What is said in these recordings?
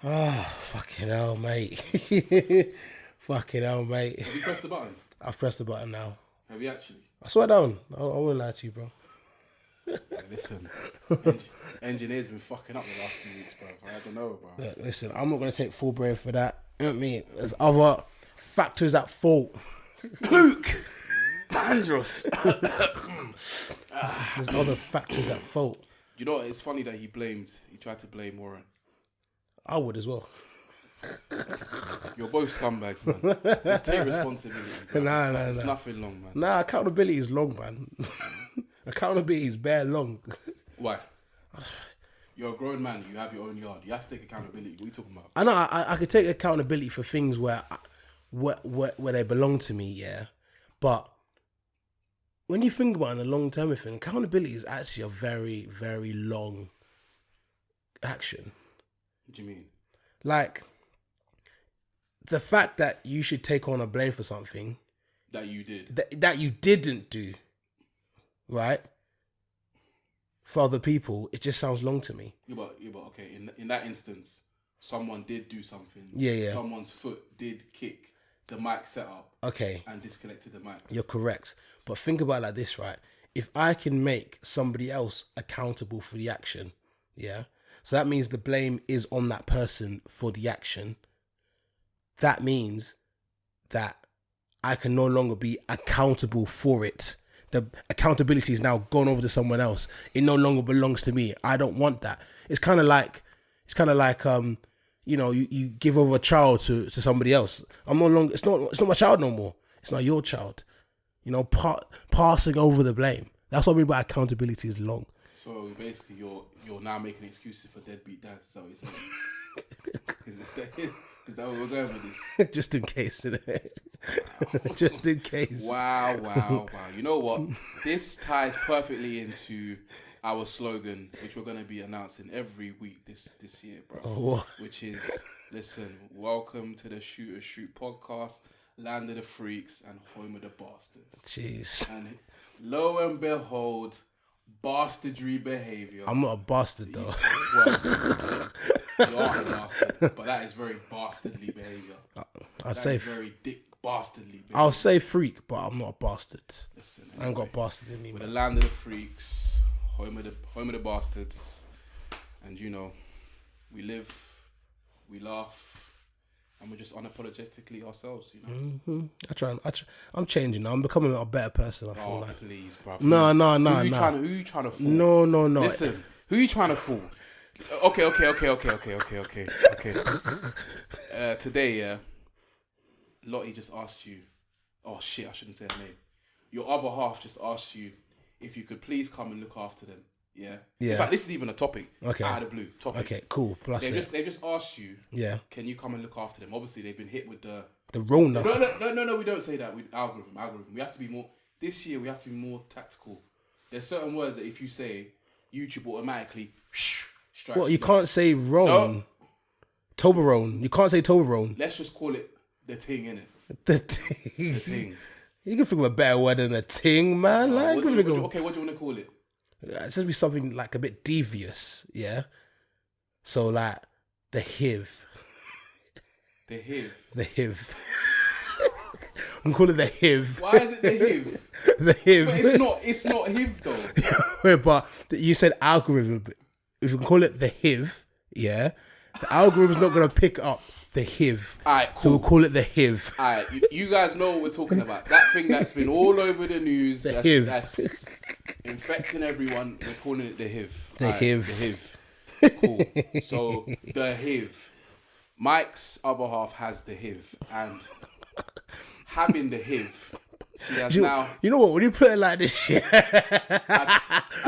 Ah, fucking hell, mate. Fucking hell, mate. Have you pressed the button? I've pressed the button now. Have you actually? I swear down. I won't lie to you, bro. Yeah, listen, engineer's been fucking up the last few weeks, bro. I don't know, bro. Look, listen, I'm not going to take full blame for that. You know what I mean? There's other factors at fault. Luke! Dangerous! There's other factors at fault. You know what? It's funny that he tried to blame Warren. I would as well. You're both scumbags, man. Just take responsibility, bro. It's nothing long, man. Nah, accountability is long, man. Accountability is bare long. Why? You're a grown man. You have your own yard. You have to take accountability. What are you talking about? I know I could take accountability for things where they belong to me, yeah. But when you think about it in the long term thing, accountability is actually a very, very long action. What do you mean? Like, the fact that you should take on a blame for something that you did. That you didn't do, right? For other people, it just sounds long to me. Yeah, but okay, in that instance, someone did do something. Yeah. Someone's foot did kick the mic setup. Okay. And disconnected the mic. You're correct. But think about it like this, right? If I can make somebody else accountable for the action, yeah? So that means the blame is on that person for the action. That means that I can no longer be accountable for it. The accountability is now gone over to someone else. It no longer belongs to me. I don't want that. It's kind of like you know, you give over a child to somebody else. I'm no longer. It's not my child no more. It's not your child. You know, passing over the blame. That's what I mean by accountability is long. So basically, you're now making excuses for deadbeat dads. Is that what you're saying? Is that what we're going with this? Just in case, innit? Just in case. Wow. You know what? This ties perfectly into our slogan, which we're going to be announcing every week this year, bro. Oh, what? Which is, listen, welcome to the Shoot podcast, land of the freaks and home of the bastards. Jeez. And lo and behold, bastardry behaviour. I'm not a bastard, though. You are a bastard, but that is very bastardly behaviour. I'd say very dick bastardly behaviour. I'll say freak, but I'm not a bastard. Listen, I ain't got bastard in me, we're man. the land of the freaks, home of the bastards, and you know, we live, we laugh, and we're just unapologetically ourselves, you know. Mm-hmm. I'm changing now. I'm becoming a better person. I feel like. Please, bro. No. Who you trying to fool? No. Listen, who you trying to fool? Okay. Today, yeah, Lottie just asked you. Oh shit! I shouldn't say her name. Your other half just asked you if you could please come and look after them. Yeah. In fact, this is even a topic. Okay. Out of the blue topic. Okay. Cool. Plus They've just asked you. Yeah. Can you come and look after them? Obviously, they've been hit with the Rona. No. We don't say that with algorithm. We have to be more. This year, we have to be more tactical. There's certain words that if you say, YouTube automatically strikes. What, you can't say Rone? No. Toblerone. You can't say Toblerone. Let's just call it the ting, innit? The ting. The ting. You can think of a better word than a ting, man. What do you want to call it? It's supposed to be something like a bit devious, yeah? So, like, the HIV. The HIV? The HIV. I'm calling it the HIV. Why is it the HIV? The HIV. But it's not HIV, though. But you said algorithm. If you can call it the HIV, yeah? The algorithm's not going to pick up the HIV. Alright, cool. So we'll call it the HIV. Alright, you guys know what we're talking about. That thing that's been all over the news. That's infecting everyone. We're calling it the HIV. The HIV. The HIV. Cool. So, the HIV. Mike's other half has the HIV. And having the HIV, she has now... You know what? When you put it like this shit...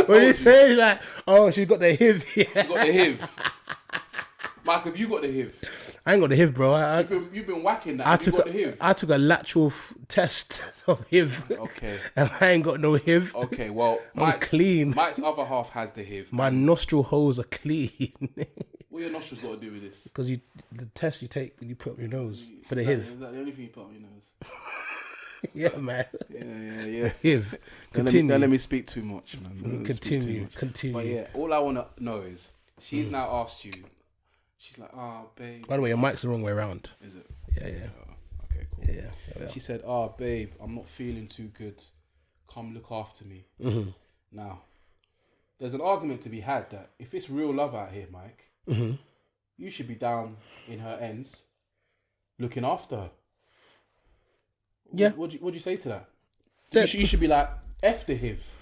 when you say like, oh, she's got the HIV. Yeah. She's got the HIV. Mike, have you got the HIV? I ain't got the HIV, bro. You've been whacking that. Have you got the HIV? I took a lateral test of HIV. Okay. And I ain't got no HIV. Okay, well, I'm clean. Mike's other half has the HIV. My nostril holes are clean. What your nostrils got to do with this? Because the test you take when you put up your nose for the HIV. Is that the only thing you put on your nose? Yeah, man. Yeah. HIV. Continue. Don't let me speak too much, man. Continue. But yeah, all I want to know is, she's now asked you, She's like, oh, babe. By the way, your mic's the wrong way around. Is it? Yeah. Okay, cool. Yeah. She said, oh, babe, I'm not feeling too good. Come look after me. Mm-hmm. Now, there's an argument to be had that if it's real love out here, Mike, Mm-hmm. you should be down in her ends looking after her. Yeah. What do you say to that? You should be like, F the HIV.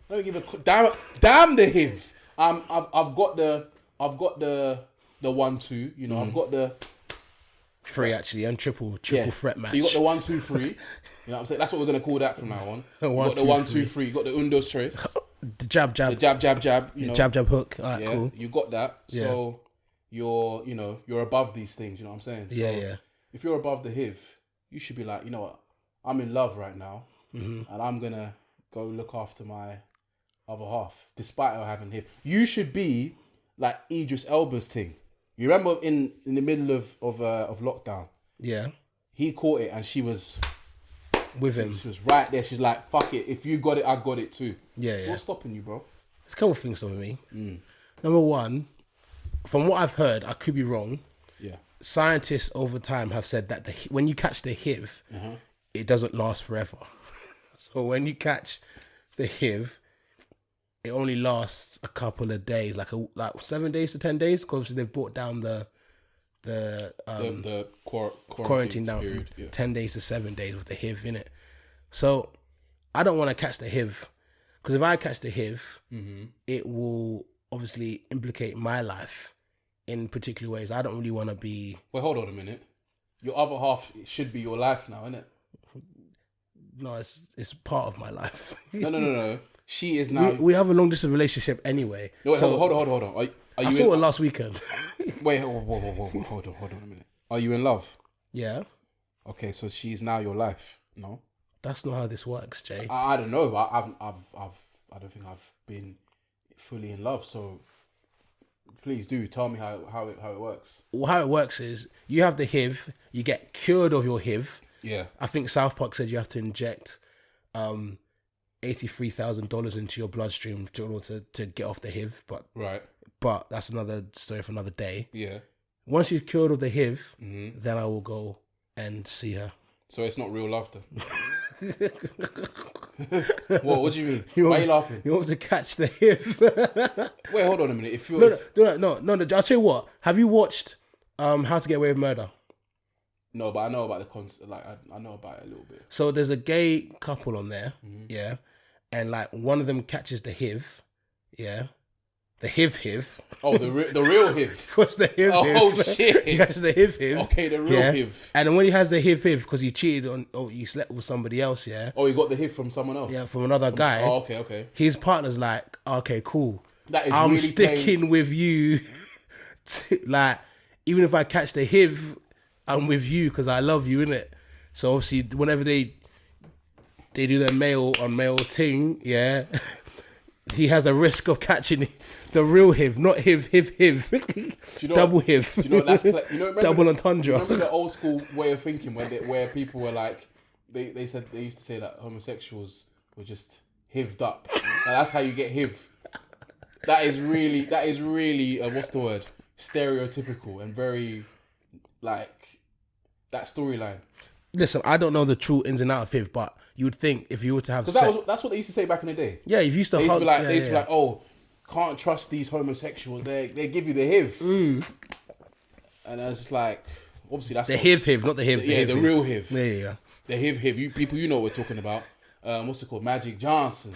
I don't give a damn the HIV. I've got the 1-2. You know, I've got the 3 actually, and triple threat match. So you got the 1, 2, 3. You know what I'm saying? That's what we're gonna call that from now on. You got the 1, 2, 3. You got the Undo's choice. The jab. The jab. You know? Jab hook. Alright, cool. You got that. So you're above these things. You know what I'm saying? So if you're above the HIV, you should be like, you know what? I'm in love right now, and I'm gonna go look after my other half, despite her having HIV. You should be like Idris Elba's thing. You remember in the middle of lockdown? Yeah. He caught it and she was with him. She was right there. She's like, fuck it. If you got it, I got it too. Yeah. So what's stopping you, bro? There's a couple of things with me. Number one, from what I've heard, I could be wrong. Yeah. Scientists over time have said that when you catch the HIV, it doesn't last forever. So when you catch the HIV, it only lasts a couple of days, like 7 days to 10 days, because they've brought down the quarantine down period, from 10 days to 7 days with the HIV in it. So I don't want to catch the HIV, because if I catch the HIV, it will obviously implicate my life in particular ways. I don't really want to be... Wait, hold on a minute. Your other half should be your life now, isn't it? No, it's part of my life. No. She is now... We have a long distance relationship anyway. No, wait, hold on. I saw it last weekend. Wait, whoa, hold on a minute. Are you in love? Yeah. Okay, so she's now your life. No, that's not how this works, Jay. I don't know. I don't think I've been fully in love. So please do tell me how it works. Well, how it works is you have the HIV, you get cured of your HIV. Yeah. I think South Park said you have to inject $83,000 into your bloodstream in order to get off the HIV. But that's another story for another day. Yeah. Once she's cured of the HIV, then I will go and see her. So it's not real love then? What do you mean? Why are you laughing? You want to catch the HIV. Wait, hold on a minute. If you're No, I'll tell you what. Have you watched How to Get Away with Murder? No, but I know about the concept. Like I know about it a little bit. So there's a gay couple on there, and like one of them catches the HIV, the HIV. Oh, the real HIV. What's the HIV? Oh shit! He catches the HIV. Okay, the real HIV. And then when he has the HIV because he cheated on, he slept with somebody else, Oh, he got the HIV from someone else. Yeah, from another guy. Oh, okay. His partner's like, okay, cool. I'm really sticking with you. Like, even if I catch the HIV, I'm with you because I love you, innit? So obviously, whenever they do their male on male thing, he has a risk of catching the real HIV, not HIV. Double HIV. Do you know what that's double entendre. Remember the old school way of thinking where people were like, they used to say that homosexuals were just HIV'd up. And that's how you get HIV. That is really what's the word? Stereotypical and very like that storyline. Listen, I don't know the true ins and outs of HIV, but you would think if you were to have sex... that's what they used to say back in the day. Yeah, if you used to... They used to be like, oh, can't trust these homosexuals. They give you the HIV. And I was just like, obviously that's... The HIV, not the HIV. The real HIV. Yeah. The HIV. You know what we're talking about. What's it called? Magic Johnson.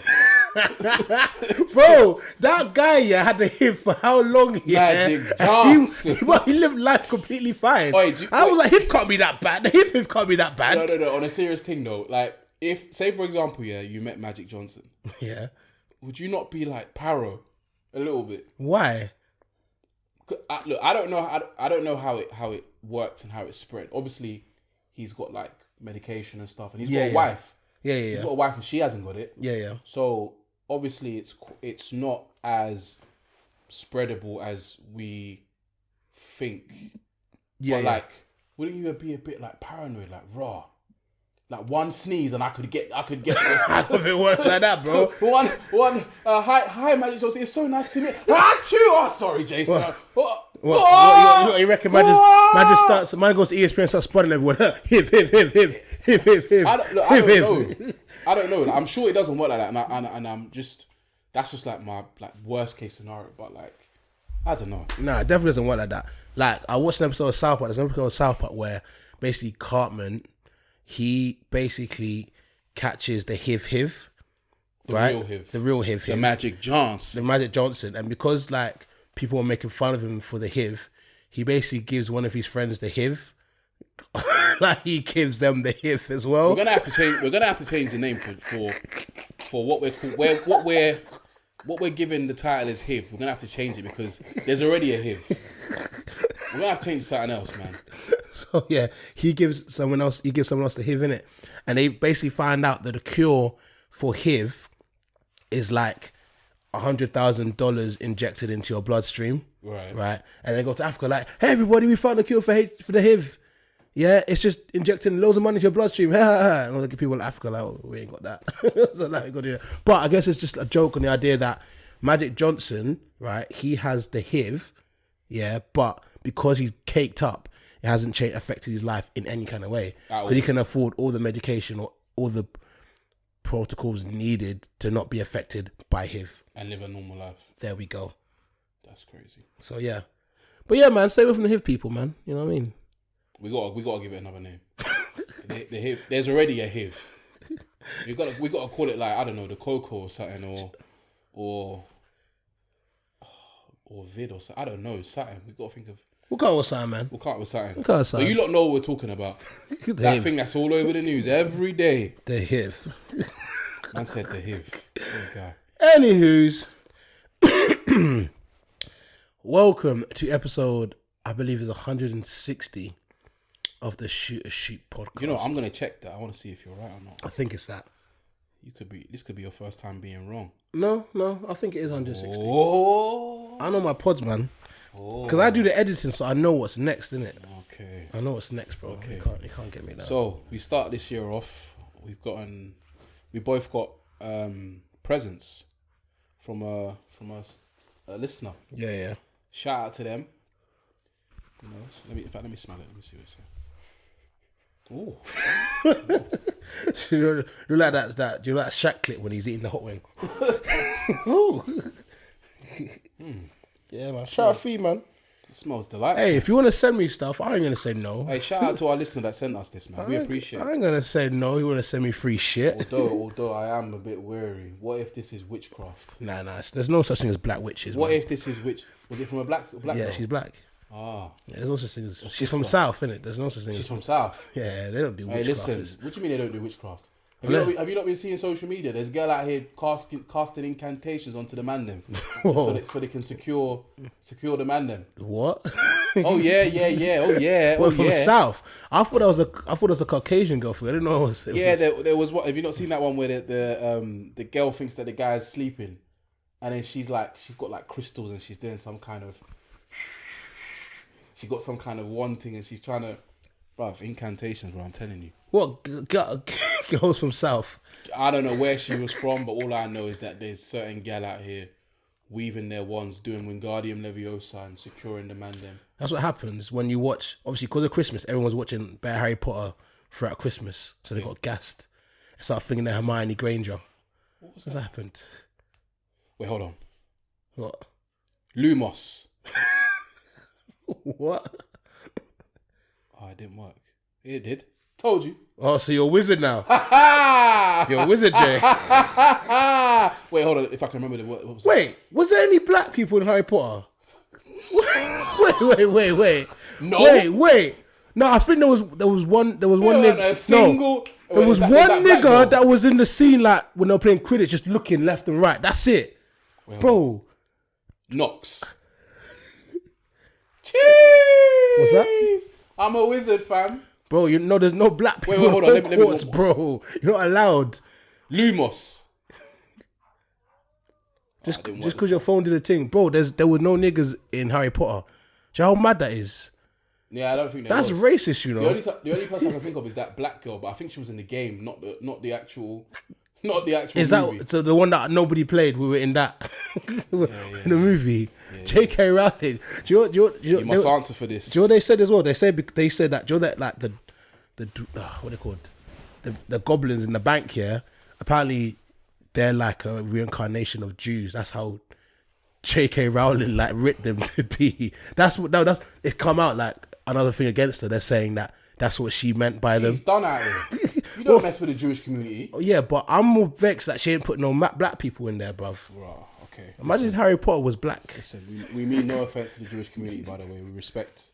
Bro, that guy had the HIV for how long? Magic Johnson. He lived life completely fine. I was like, HIV can't be that bad. The HIV can't be that bad. No. On a serious thing though, like if, say for example, you met Magic Johnson. Yeah. Would you not be like paro a little bit? Why? Look, I don't know how it works and how it's spread. Obviously, he's got like medication and stuff, and he's got a wife. Yeah. He's got a wife and she hasn't got it. Yeah. So obviously it's not as spreadable as we think. Yeah. But like, wouldn't you be a bit like paranoid, like raw? Like one sneeze and I could get. I don't know if it works like that, bro. One. Hi, Magic Johnson. It's so nice to meet. Sorry, Jason. What you reckon? Man goes to ESPN and starts spotting everyone. Hiv. I don't know. Like, I'm sure it doesn't work like that, and I'm just that's just like my worst case scenario. But like, I don't know. Nah, it definitely doesn't work like that. Like I watched an episode of South Park. There's an episode of South Park where basically Cartman, he basically catches the HIV, right? The real HIV. The Magic Johnson. And because like people were making fun of him for the HIV, he basically gives one of his friends the HIV. Like he gives them the HIV as well. We're gonna have to change the name for what we're called, what we're giving the title is HIV. We're gonna have to change it because there's already a HIV. We're gonna have to change something else, man. So yeah, he gives someone else the HIV in it, and they basically find out that the cure for HIV is like $100,000 injected into your bloodstream, right, and they go to Africa like, hey everybody, we found the cure for the HIV. Yeah, it's just injecting loads of money into your bloodstream. And all the people in Africa like, oh, we ain't got that. So like, but I guess it's just a joke on the idea that Magic Johnson, right, he has the HIV, yeah, but because he's caked up, it hasn't affected his life in any kind of way. Because he can afford all the medication or all the protocols needed to not be affected by HIV. And live a normal life. There we go. That's crazy. So yeah. But yeah, man, stay away from the HIV people, man. You know what I mean? We gotta give it another name. the HIV. There's already a HIV. We gotta call it like, I don't know, the Coco or something, or Vid or something. I don't know, something. We gotta think of. We'll come with something, man. We'll come up with something. We'll come with something. But you lot know what we're talking about. That thing that's all over the news every day. The HIV. Man said the HIV. Okay. Anywho's, welcome to episode, I believe is 160 of the Shoot a Shoot podcast. You know, I'm gonna check that. I want to see if you're right or not. I think it's that. This could be your first time being wrong. No, I think it is 160. Oh, I know my pods, man. Because I do the editing, so I know what's next, innit? Okay. I know what's next, bro. Okay. You can't get me down. So we start this year off. We both got presents from a listener. Yeah. Shout out to them. You know, so let me smell it. Let me see what it says. Oh. Do you like that? Do you like that Shaq clip when he's eating the hot wing? Yeah, man. Shout out Fee, man. It smells delightful. Hey, if you want to send me stuff, I ain't gonna say no. Hey, shout out to our listener that sent us this, man. We appreciate it. I ain't gonna say no. You want to send me free shit? Although I am a bit wary. What if this is witchcraft? Nah. There's no such thing as black witches. What man. if this is witch? Was it from a black? Yeah, girl? she's black. Ah. Yeah, there's no such thing as. She's from South, innit? There's no such thing. She's from South. Yeah, they don't do witchcraft. Hey, listen. What do you mean they don't do witchcraft? Have you not been seeing social media? There's a girl out here casting incantations onto the man them, so they can secure the man them. What? Oh yeah. Well, from South. I thought it was a Caucasian girlfriend. I didn't know it was. There was what? Have you not seen that one where the girl thinks that the guy's sleeping, and then she's got like crystals and she's doing some kind of. She got some kind of wanting and she's trying to. Bruv, incantations, bro. I'm telling you. What girls from South? I don't know where she was from, but all I know is that there's certain gal out here weaving their wands, doing Wingardium Leviosa and securing the man them. That's what happens when you watch. Obviously, because of Christmas, everyone's watching Bear Harry Potter throughout Christmas, so they got gassed. They start thinking they're Hermione Granger. What's happened? Wait, hold on. What? Lumos. What? Oh, it didn't work. It did. Told you. Oh, so you're a wizard now. You're a wizard, Jay. Wait, hold on. If I can remember what was Wait, was there any black people in Harry Potter? Wait. No. Wait. No, I think there was one nigga. There was one nigga that was in the scene like when they were playing Quidditch, just looking left and right. That's it. Wait, bro. Knox. Cheese. What's that? I'm a wizard, fam. Bro, you know there's no black people. Wait, hold on. Let me bro. You're not allowed. Lumos. Just because your phone did a thing. Bro, there was no niggas in Harry Potter. Do you know how mad that is? Yeah, I don't think that's racist, you know. The only person I can think of is that black girl, but I think she was in the game, not the actual Not the actual Is movie. that so the one that nobody played? We were in that in the movie. J.K. Rowling. You must answer for this. Do you know what they said as well? They said that. Do you know that like the what are they called? The goblins in the bank here. Apparently, they're like a reincarnation of Jews. That's how J.K. Rowling like writ them to be. That's it. Come out like another thing against her. They're saying that that's what she meant by them. She's done out here. You don't mess with the Jewish community. Yeah, but I'm more vexed that she ain't put no black people in there, bruv. Right, okay. Imagine if Harry Potter was black. Listen, we mean no offense to the Jewish community, by the way. We respect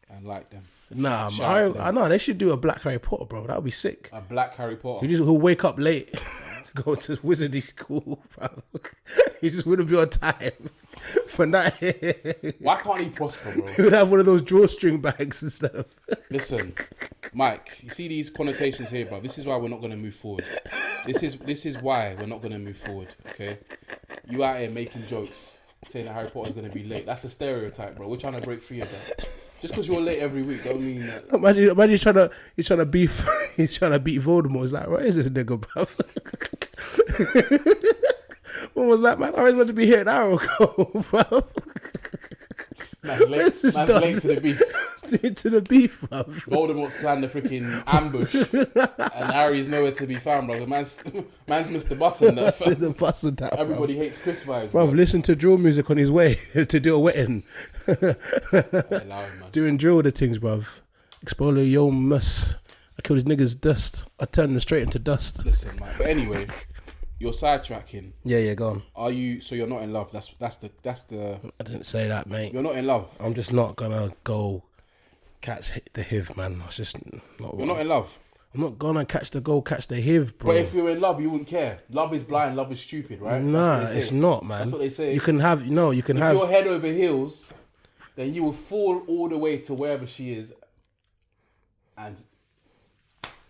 and like them. Nah, Shout I know they should do a black Harry Potter, bro. That would be sick. A black Harry Potter. He'll wake up late, go to wizarding school, bro. He just wouldn't be on time for that. Why can't he prosper, bro? He would have one of those drawstring bags and stuff. Listen, Mike, you see these connotations here, bro. This is why we're not going to move forward. This is why we're not going to move forward, okay? You out here making jokes, saying that Harry Potter's going to be late. That's a stereotype, bro. We're trying to break free of that. Just because you're late every week don't mean that. Imagine he's trying to beat Voldemort. He's like, what is this nigga, bro? What was that, man? I was meant to be here an hour ago, bro. Man's late to the beef. To the beef, bro. Voldemort's planned the freaking ambush, and Harry's nowhere to be found, bro. Man's missed the bus and that. The bus and that. Everybody hates Chris vibes, bro. Listen to drill music on his way to do a wedding. Man. Doing drill the things, bruv. Expoliomus. I killed his niggas dust. I turned them straight into dust. Listen, man. But anyway, you're sidetracking. Yeah, go on. Are you? So you're not in love? That's the. I didn't say that, mate. You're not in love. I'm just not gonna go catch the HIV, man. It's just not. You're not in love. I'm not gonna catch the HIV, bro. But if you're in love, you wouldn't care. Love is blind. Love is stupid, right? Nah, it's not, man. That's what they say. You can have. If you're head over heels, then you will fall all the way to wherever she is, and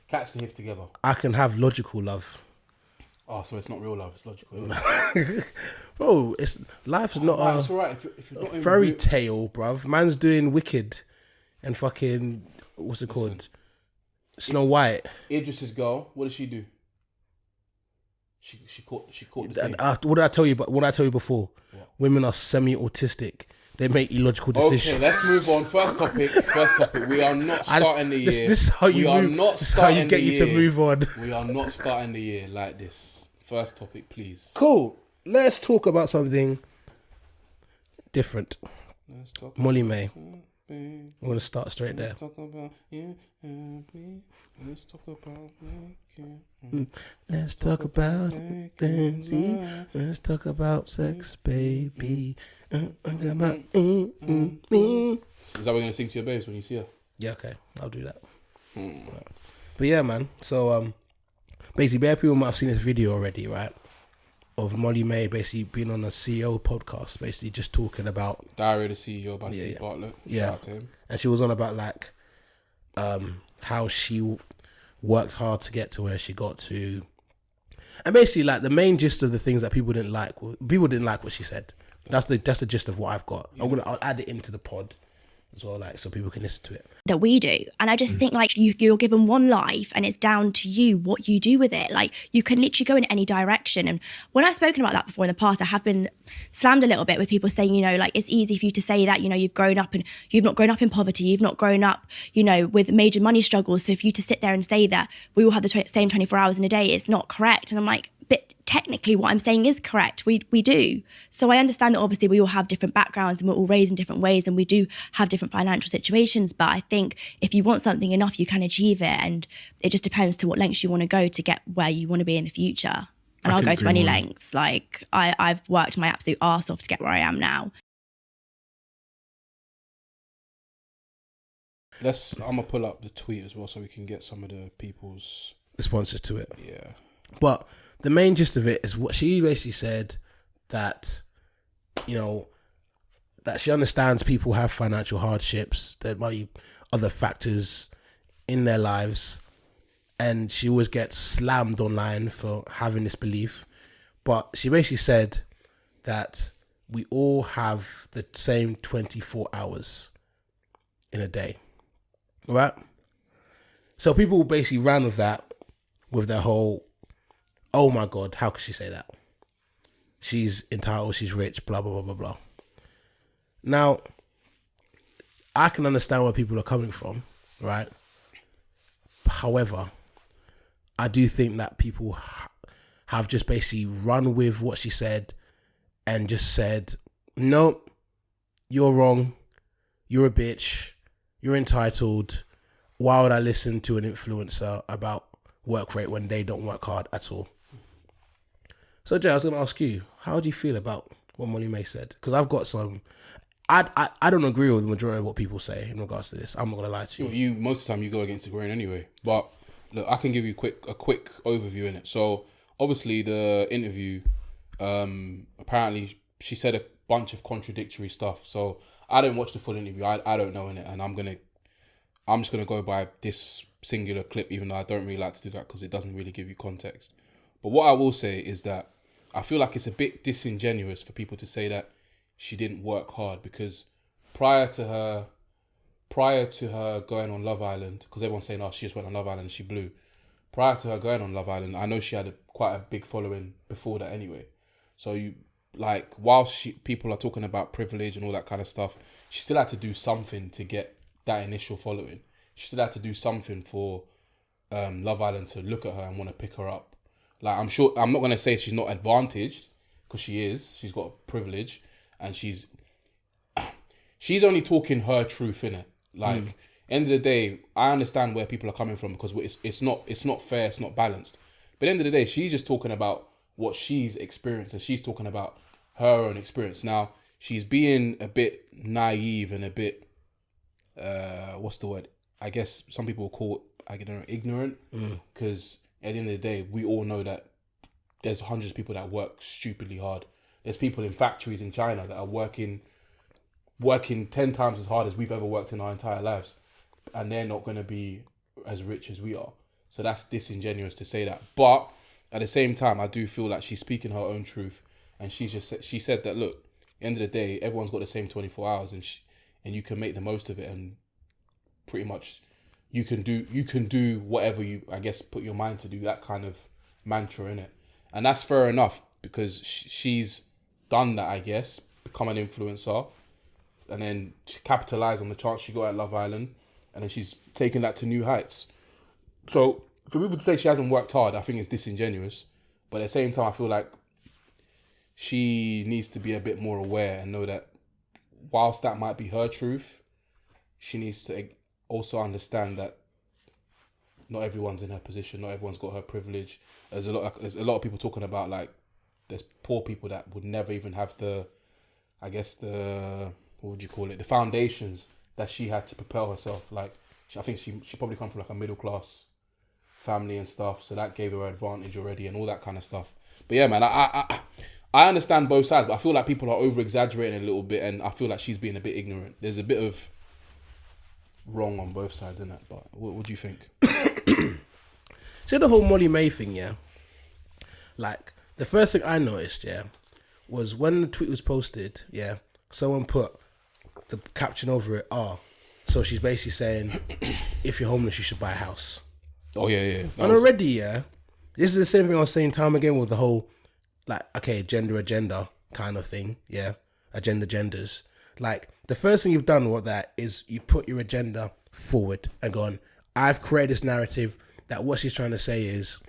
catch the HIV together. I can have logical love. Oh, so it's not real love; it's logical. Bro, life's not it's all right. If you're not fairy tale, bruv. Man's doing Wicked and fucking what's it called? Snow White. Idris's girl. What did she do? She caught the same. What did I tell you? What did I tell you before? What? Women are semi-autistic. They make illogical decisions. Okay, let's move on. First topic. We are not starting the year. This is how you move. This is how you get you to move on. We are not starting the year like this. First topic, please. Cool. Let's talk about something different. Let's talk Molly May. I'm going to start straight there. Let's talk about you and me. Let's talk about making. Let's talk about things. Let's talk about sex, baby. Is that what you're going to sing to your babes when you see her? Yeah, okay. I'll do that. But yeah, man. So, basically, bare people might have seen this video already, right? Of Molly May basically being on a CEO podcast, basically just talking about Diary of the CEO by Steve Bartlett. Shout out to him. And she was on about like how she worked hard to get to where she got to, and basically like the main gist of the things that people didn't like what she said. That's the gist of what I've got. Yeah. I'll add it into the pod as well, like so people can listen to it. That we do. And I just think like you're given one life and it's down to you what you do with it. Like you can literally go in any direction. And when I've spoken about that before in the past, I have been slammed a little bit with people saying, like it's easy for you to say that, you've grown up and you've not grown up in poverty. You've not grown up, with major money struggles. So for you to sit there and say that we all have the same 24 hours in a day, it's not correct. And I'm like, but technically what I'm saying is correct. We do. So I understand that obviously we all have different backgrounds and we're all raised in different ways and we do have different financial situations. But I think if you want something enough, you can achieve it. And it just depends to what lengths you want to go to get where you want to be in the future. And I'll go to any lengths. Like I've worked my absolute arse off to get where I am now. I'm going to pull up the tweet as well so we can get some of the people's responses to it. Yeah. But the main gist of it is what she basically said that, that she understands people have financial hardships. There might be other factors in their lives. And she always gets slammed online for having this belief. But she basically said that we all have the same 24 hours in a day. Right? So people basically ran with that, with their whole, oh my God, how could she say that? She's entitled, she's rich, blah, blah, blah, blah, blah. Now, I can understand where people are coming from, right? However, I do think that people have just basically run with what she said and just said, no, you're wrong, you're a bitch, you're entitled. Why would I listen to an influencer about work rate when they don't work hard at all? So Jay, I was going to ask you, how do you feel about what Molly May said? Because I've got some... I don't agree with the majority of what people say in regards to this. I'm not going to lie to you. You most of the time you go against the grain anyway. But look, I can give you a quick overview in it. So obviously the interview, apparently she said a bunch of contradictory stuff. So I didn't watch the full interview. I don't know in it, and I'm just gonna go by this singular clip, even though I don't really like to do that because it doesn't really give you context. But what I will say is that I feel like it's a bit disingenuous for people to say that she didn't work hard, because prior to her going on Love Island, because everyone's saying, oh, she just went on Love Island and she blew. Prior to her going on Love Island, I know she had quite a big following before that anyway. So whilst people are talking about privilege and all that kind of stuff, she still had to do something to get that initial following. She still had to do something for Love Island to look at her and want to pick her up. Like, I'm not going to say she's not advantaged, because she is. She's got privilege, and she's only talking her truth, innit? Like, end of the day, I understand where people are coming from, because it's not fair, it's not balanced. But end of the day, she's just talking about what she's experienced, and she's talking about her own experience. Now, she's being a bit naive and a bit, what's the word? I guess some people call it, I don't know, ignorant, because at the end of the day, we all know that there's hundreds of people that work stupidly hard. There's people in factories in China that are working 10 times as hard as we've ever worked in our entire lives, and they're not going to be as rich as we are. So that's disingenuous to say that. But at the same time, I do feel like she's speaking her own truth, and she said that, look, at the end of the day, everyone's got the same 24 hours, and you can make the most of it, and pretty much you can do whatever you, I guess, put your mind to do, that kind of mantra in it. And that's fair enough, because she's done that, I guess, become an influencer, and then she capitalized on the chance she got at Love Island, and then she's taken that to new heights. So for people to say she hasn't worked hard, I think it's disingenuous. But at the same time, I feel like she needs to be a bit more aware and know that whilst that might be her truth, she needs to also understand that not everyone's in her position, not everyone's got her privilege. There's a lot of people talking about, like, there's poor people that would never even have the foundations that she had to propel herself. Like, I think she probably come from like a middle class family and stuff, so that gave her advantage already and all that kind of stuff. But yeah, man, I understand both sides, but I feel like people are over exaggerating a little bit, and I feel like she's being a bit ignorant. There's a bit of wrong on both sides in that. But what do you think? See, the whole Molly May thing, yeah, like, the first thing I noticed, yeah, was when the tweet was posted, yeah, someone put the caption over it, so she's basically saying, if you're homeless, you should buy a house. Oh, yeah. And already, yeah, this is the same thing I was saying time again with the whole, like, okay, gender agenda kind of thing, yeah, genders. Like, the first thing you've done with that is you put your agenda forward and gone, I've created this narrative that what she's trying to say is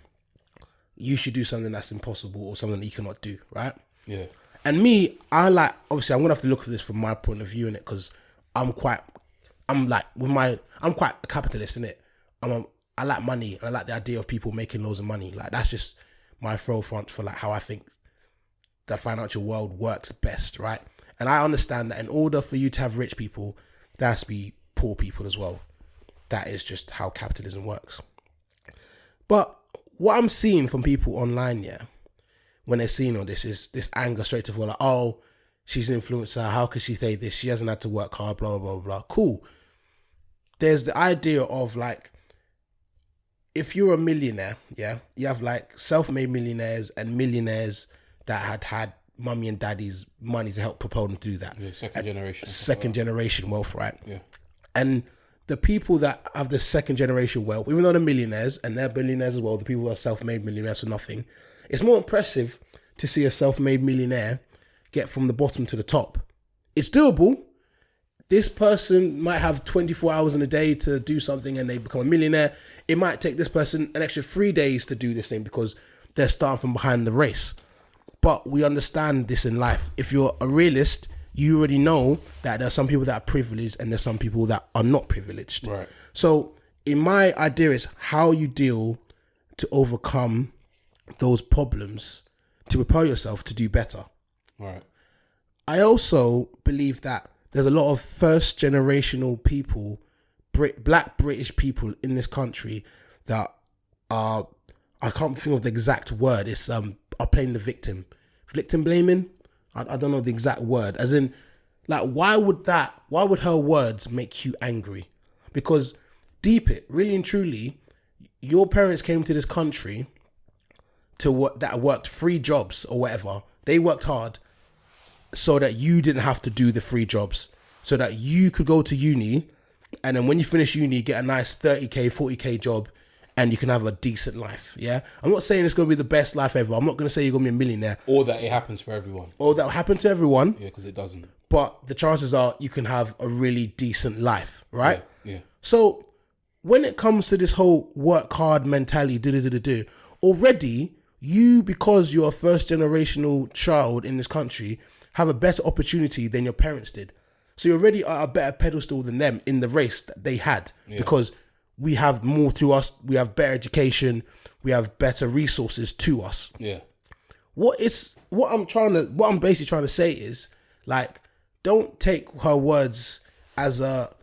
you should do something that's impossible or something that you cannot do, right? Yeah. And me, obviously I'm gonna have to look at this from my point of view in it, because I'm quite a capitalist in it. I like money, and I like the idea of people making loads of money. Like, that's just my forefront for like how I think the financial world works best, right? And I understand that in order for you to have rich people, there has to be poor people as well. That is just how capitalism works. But what I'm seeing from people online, yeah, when they're seeing all this, is this anger straight to the like, oh, she's an influencer, how could she say this? She hasn't had to work hard, blah, blah, blah, blah. Cool. There's the idea of, like, if you're a millionaire, yeah, you have like self-made millionaires and millionaires that had mummy and daddy's money to help propel them to do that. Yeah, second generation wealth, right? Yeah. And the people that have the second generation wealth, even though they're millionaires and they're billionaires as well, the people who are self-made millionaires for nothing, It's more impressive to see a self-made millionaire get from the bottom to the top. It's doable. This person might have 24 hours in a day to do something and they become a millionaire. It might take this person an extra 3 days to do this thing because they're starting from behind the race. But we understand this in life. If you're a realist, you already know that there are some people that are privileged and there's some people that are not privileged. Right. So in my idea is how you deal to overcome those problems to prepare yourself to do better. Right. I also believe that there's a lot of first generational people, black British people in this country that are, I can't think of the exact word, it's are playing the victim blaming. I don't know the exact word, as in, like, why would her words make you angry? Because deep it, really and truly, your parents came to this country to worked 3 jobs or whatever. They worked hard so that you didn't have to do the 3 jobs, so that you could go to uni, and then when you finish uni, get a nice 30k, 40k job, and you can have a decent life. Yeah, I'm not saying it's going to be the best life ever. I'm not going to say you're going to be a millionaire, Or that it happens for everyone. or that will happen to everyone. Yeah, because it doesn't. But the chances are you can have a really decent life, right? Yeah. So when it comes to this whole work hard mentality, already you, because you're a first generational child in this country, have a better opportunity than your parents did. So you're already at a better pedestal than them in the race that they had, because we have more to us, we have better education, we have better resources to us. Yeah. What I'm basically trying to say is, like, don't take her words as a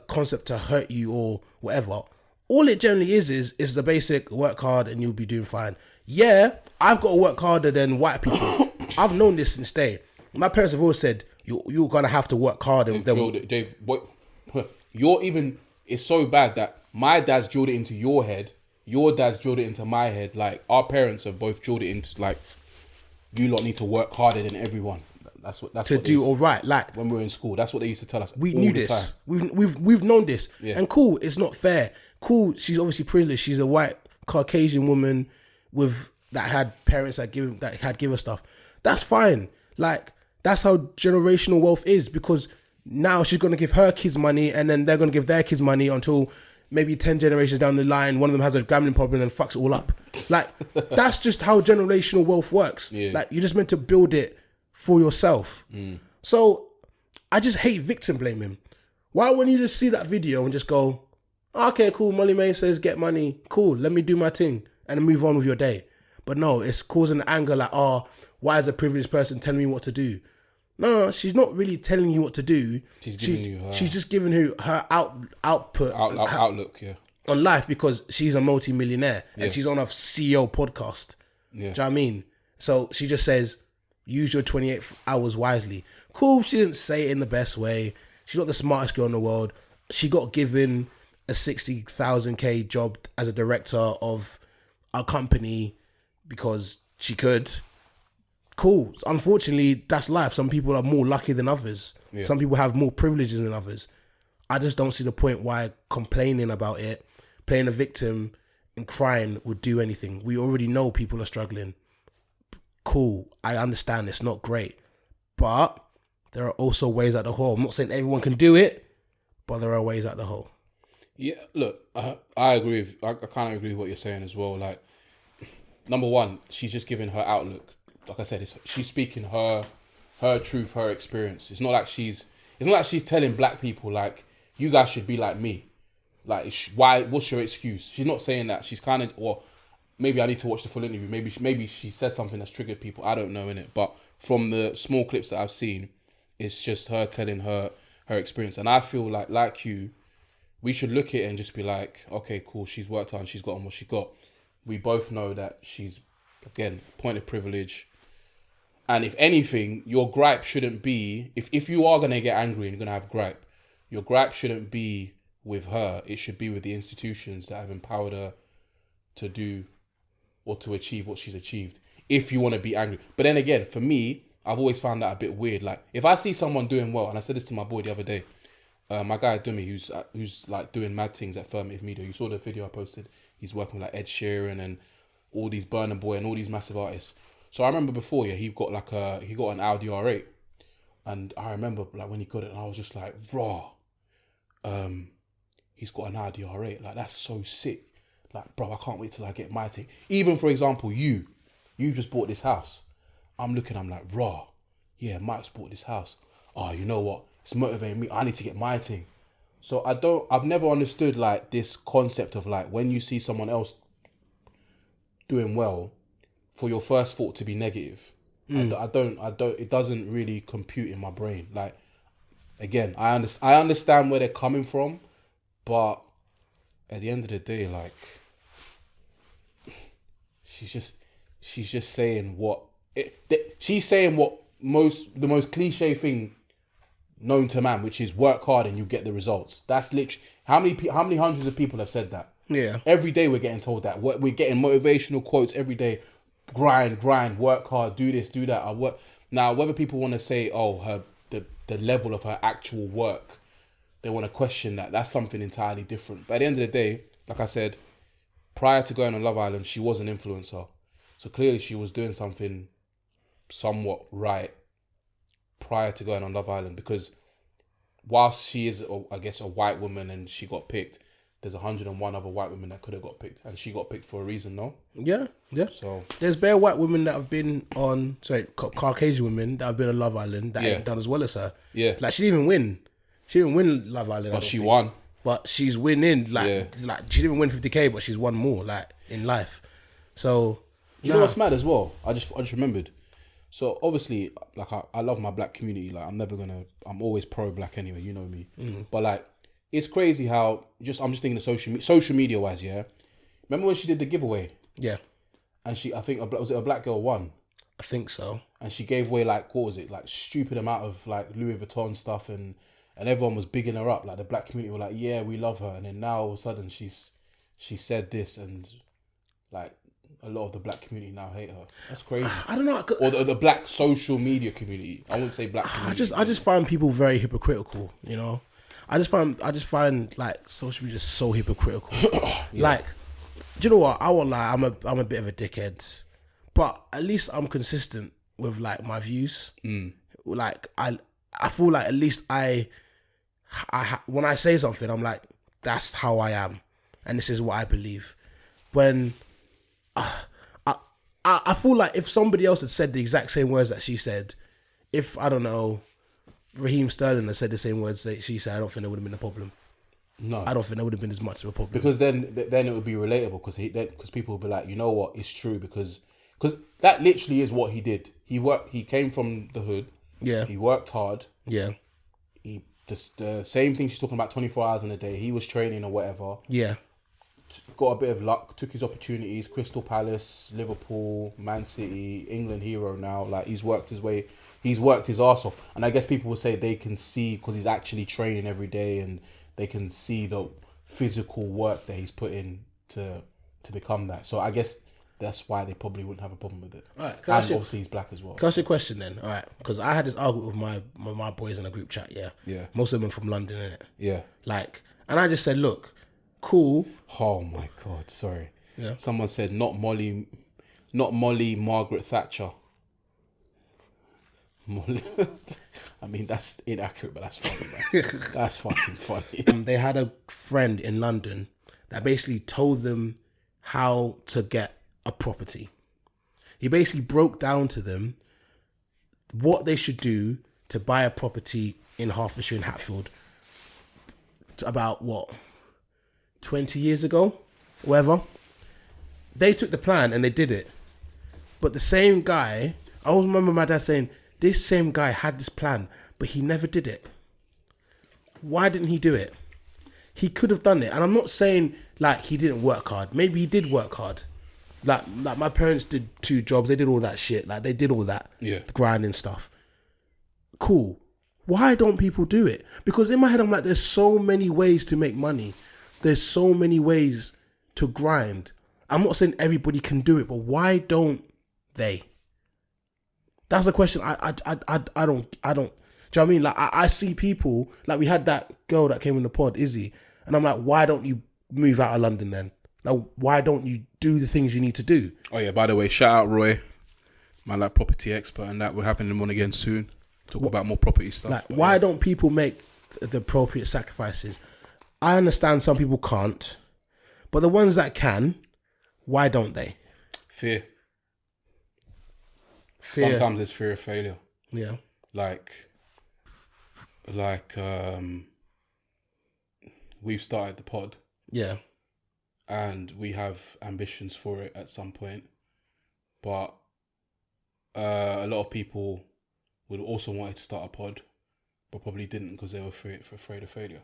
concept to hurt you or whatever. All it generally is the basic work hard and you'll be doing fine. Yeah, I've got to work harder than white people. I've known this since day. My parents have always said you're gonna have to work hard. And Dave, what you're even, it's so bad that my dad's drilled it into your head, your dad's drilled it into my head. Like, our parents have both drilled it into, like, you lot need to work harder than everyone. That's what to do all right. Like, when we were in school, that's what they used to tell us. We all knew the this. time. We've known this. Yeah. And cool, it's not fair. Cool, she's obviously privileged. She's a white Caucasian woman that had parents that had give her stuff. That's fine. Like, that's how generational wealth is, because now she's gonna give her kids money, and then they're gonna give their kids money until maybe 10 generations down the line, one of them has a gambling problem and fucks it all up. Like, that's just how generational wealth works. Yeah. Like, you're just meant to build it for yourself. So I just hate victim blaming. Why wouldn't you just see that video and just go, okay, cool, Molly May says get money, cool, let me do my thing, and then move on with your day? But no, it's causing anger, like, why is a privileged person telling me what to do? No, she's not really telling you what to do. She's just giving you her outlook on life, because she's a multi-millionaire and she's on a CEO podcast. Do you know what I mean? So she just says, use your 28 hours wisely. Cool, she didn't say it in the best way. She's not the smartest girl in the world. She got given a 60,000k job as a director of a company because she could. Cool. Unfortunately, that's life. Some people are more lucky than others. Yeah. Some people have more privileges than others. I just don't see the point why complaining about it, playing a victim and crying would do anything. We already know people are struggling. Cool. I understand it's not great. But there are also ways out the hole. I'm not saying everyone can do it, but there are ways out the hole. Yeah, look, I agree. I kind of agree with what you're saying as well. Like, number one, she's just giving her outlook. Like I said, she's speaking her truth, her experience. It's not like she's telling black people, like, you guys should be like me. Like, what's your excuse? She's not saying that. She's kind of, or maybe I need to watch the full interview. Maybe she said something that's triggered people. I don't know, innit? But from the small clips that I've seen, it's just her telling her experience. And I feel like you, we should look at it and just be like, okay, cool, she's worked hard and she's gotten what she got. We both know that she's, again, point of privilege. And if anything, your gripe shouldn't be, if you are going to get angry and you're going to have gripe, your gripe shouldn't be with her. It should be with the institutions that have empowered her to do or to achieve what she's achieved, if you want to be angry. But then again, for me, I've always found that a bit weird. Like, if I see someone doing well, and I said this to my boy the other day, my guy Dummy, who's like doing mad things at Affirmative Media. You saw the video I posted. He's working with like Ed Sheeran and all these Burna Boy and all these massive artists. So I remember before, he got an Audi R8, and I remember like when he got it, and I was just like, raw. He's got an Audi R8, like that's so sick. Like, bro, I can't wait till I get my thing. Even for example, you just bought this house. I'm like, raw. Yeah, Mike's bought this house. Oh, you know what? It's motivating me. I need to get my thing. So I've never understood like this concept of like when you see someone else doing well, for your first thought to be negative. I don't, it doesn't really compute in my brain. Like, again, I understand where they're coming from, but at the end of the day, like, she's just saying she's saying what the most cliche thing known to man, which is work hard and you get the results. That's literally how many hundreds of people have said that. Yeah. Every day we're getting told that. We're getting motivational quotes every day. Grind, work hard, do this, do that. I work. Now, whether people want to say, the level of her actual work, they want to question that. That's something entirely different. But at the end of the day, like I said, prior to going on Love Island, she was an influencer. So clearly she was doing something somewhat right prior to going on Love Island, because whilst she is, I guess, a white woman and she got picked, there's 101 other white women that could have got picked, and she got picked for a reason, no? Yeah. So there's bare white women that have been on, Caucasian women that have been on Love Island that ain't done as well as her. Yeah. Like, she didn't even win. She didn't win Love Island. But she won. But she's winning. Like she didn't win 50K, but she's won more, like, in life. So, do you know what's mad as well? I just remembered. So obviously, like, I love my black community. Like, I'm always pro black anyway. You know me. But like, it's crazy how I'm just thinking of social media wise. Yeah, remember when she did the giveaway? Yeah. And I think was it a black girl won? I think so. And she gave away like, what was it, like stupid amount of like Louis Vuitton stuff, and everyone was bigging her up. Like, the black community were like, yeah, we love her. And then now all of a sudden she said this, and like a lot of the black community now hate her. That's crazy. I don't know. Or the black social media community. I wouldn't say black community. I just find people very hypocritical, you know? I just find like social media so hypocritical. Like, do you know what? I won't lie, I'm a bit of a dickhead, but at least I'm consistent with like my views. Like, I feel like at least I when I say something, I'm like, that's how I am, and this is what I believe. When I feel like if somebody else had said the exact same words that she said, if, I don't know, Raheem Sterling had said the same words that she said, I don't think there would have been a problem. No, I don't think there would have been as much of a problem. Because then it would be relatable, because people would be like, you know what, it's true, because that literally is what he did. He came from the hood. Yeah. He worked hard. Yeah. The same thing she's talking about, 24 hours in a day. He was training or whatever. Yeah. Got a bit of luck, took his opportunities. Crystal Palace, Liverpool, Man City, England hero now. Like, he's worked his arse off. And I guess people will say they can see, because he's actually training every day, and they can see the physical work that he's put in to become that. So I guess that's why they probably wouldn't have a problem with it. All right, and obviously he's black as well. Can I ask you a question then? All right, because I had this argument with my boys in a group chat. Yeah. Most of them from London, innit? Yeah. Like, and I just said, look, cool. Oh my God, sorry. Yeah. Someone said not Molly, Margaret Thatcher. Molly. I mean, that's inaccurate, but that's funny, man. That's fucking funny. They had a friend in London that basically told them how to get a property. He basically broke down to them what they should do to buy a property in Hertfordshire and Hatfield about, 20 years ago? Whatever. They took the plan and they did it. But the same guy, I always remember my dad saying, this same guy had this plan, but he never did it. Why didn't he do it? He could have done it. And I'm not saying like he didn't work hard. Maybe he did work hard. Like my parents did 2 jobs. They did all that shit. Like, they did all that. Yeah. The grinding stuff. Cool. Why don't people do it? Because in my head, I'm like, there's so many ways to make money. There's so many ways to grind. I'm not saying everybody can do it, but why don't they? That's the question. I don't. Do you know what I mean? Like, I see people, like we had that girl that came in the pod, Izzy, and I'm like, why don't you move out of London then? Now, why don't you do the things you need to do? Oh yeah, by the way, shout out Roy, my like property expert, and that we're having him on again soon. Talk about more property stuff. Like, why don't people make the appropriate sacrifices? I understand some people can't, but the ones that can, why don't they? Fear. Fear. Sometimes there's fear of failure. Yeah. Like we've started the pod. Yeah. And we have ambitions for it at some point, but a lot of people would also want to start a pod, but probably didn't because they were afraid of failure.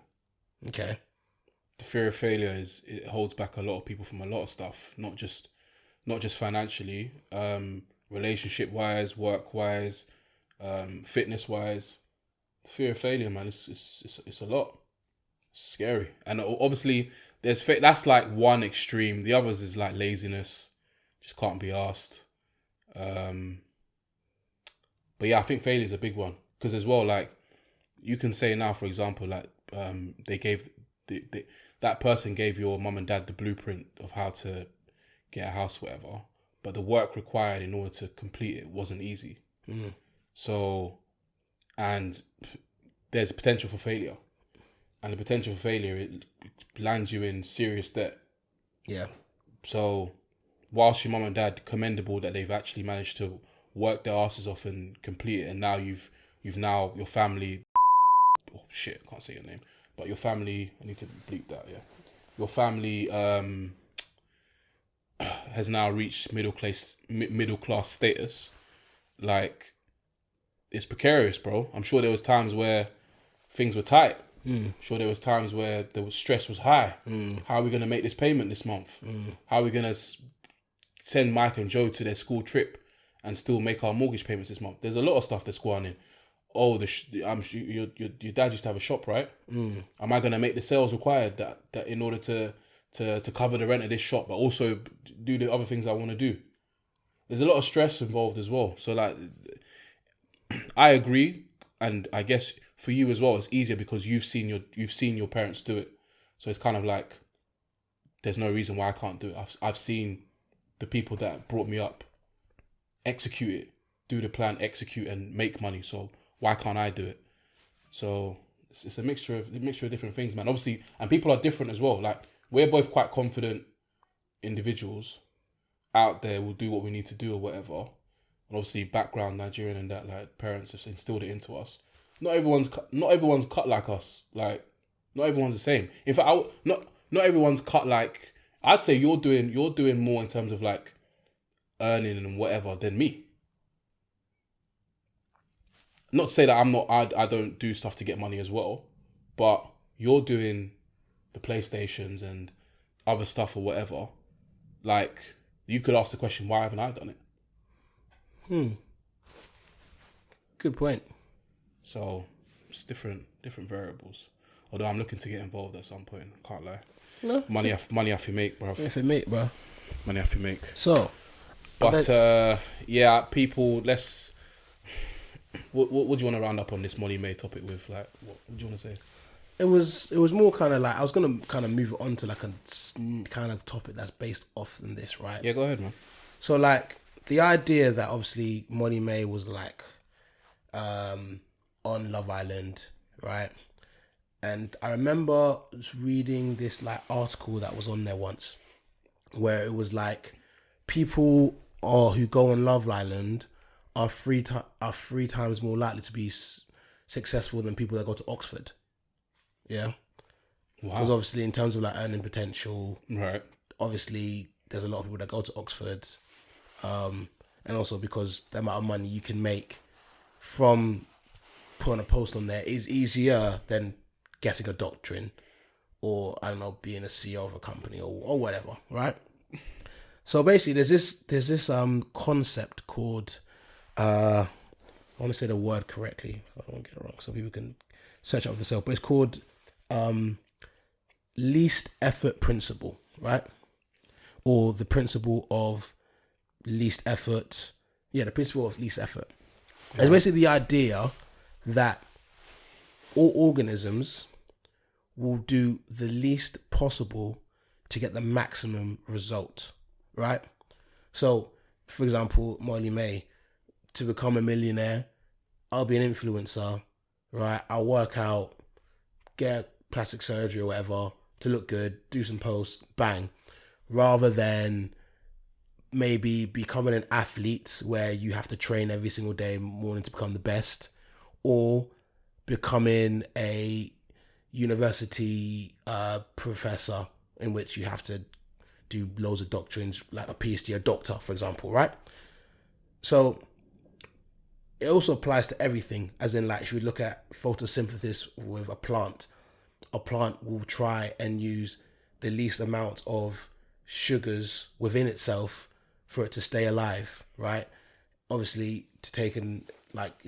Okay. The fear of failure it holds back a lot of people from a lot of stuff, not just financially, relationship wise, work wise, fitness wise. Fear of failure, man, it's a lot. It's scary, and obviously that's like one extreme. The others is like laziness, just can't be asked. But yeah, I think failure is a big one because as well, like you can say now, for example, like they gave that person gave your mum and dad the blueprint of how to get a house, whatever. But the work required in order to complete it wasn't easy. Mm. So, and there's potential for failure, and the potential for failure it lands you in serious debt. Yeah. So, whilst your mum and dad commendable that they've actually managed to work their asses off and complete it, and now you've now your family. Oh shit! I can't say your name, but your family. I need to bleep that. Yeah, your family has now reached middle class status. Like, it's precarious, bro. I'm sure there was times where things were tight. I'm sure there was times where stress was high. How are we going to make this payment this month? How are we going to send Mike and Joe to their school trip and still make our mortgage payments this month? There's a lot of stuff that's going on. Oh, I'm sure your dad used to have a shop, right? Am I going to make the sales required that in order to cover the rent of this shop, but also do the other things I want to do? There's a lot of stress involved as well. So like, I agree, and I guess for you as well, it's easier because you've seen your parents do it. So it's kind of like there's no reason why I can't do it. I've seen the people that brought me up execute it, do the plan, execute, and make money. So why can't I do it? So it's a mixture of different things, man. Obviously, and people are different as well. Like, we're both quite confident individuals out there. Will do what we need to do or whatever. And obviously, background Nigerian and that, like, parents have instilled it into us. Not everyone's cut like us. Like, not everyone's the same. In fact, not everyone's cut like. I'd say you're doing more in terms of like earning and whatever than me. Not to say that I don't do stuff to get money as well, but you're doing the PlayStations and other stuff or whatever. Like, you could ask the question, why haven't I done it? Good point. So it's different variables. Although I'm looking to get involved at some point, can't lie. No, money have to make, bro. If it make, bro. Money have to make. So, but yeah, people. Let's. What do you want to round up on this Molly May topic with? Like, what do you want to say? It was more kind of like, I was gonna kind of move it on to like a kind of topic that's based off in this, right? Yeah, go ahead, man. So like the idea that obviously Molly May was like on Love Island, right? And I remember reading this like article that was on there once, where it was like people who go on Love Island are three times more likely to be successful than people that go to Oxford. Yeah. Wow. Because obviously in terms of like earning potential, Right. obviously there's a lot of people that go to Oxford, and also because the amount of money you can make from putting a post on there is easier than getting a doctorate or, I don't know, being a CEO of a company or whatever, right? So basically there's this concept called I want to say the word correctly, I don't want to get it wrong so people can search it up themselves, but it's called least effort principle, right? Or the principle of least effort. Yeah, the principle of least effort. It's basically the idea that all organisms will do the least possible to get the maximum result, right? So, for example, Molly May, to become a millionaire, I'll be an influencer, right? I'll work out, get plastic surgery or whatever to look good, do some posts, bang. Rather than maybe becoming an athlete where you have to train every single day morning to become the best, or becoming a university professor in which you have to do loads of doctrines, like a PhD, a doctor, for example, right? So it also applies to everything, as in, like, if you look at photosynthesis with a plant will try and use the least amount of sugars within itself for it to stay alive, right? Obviously, it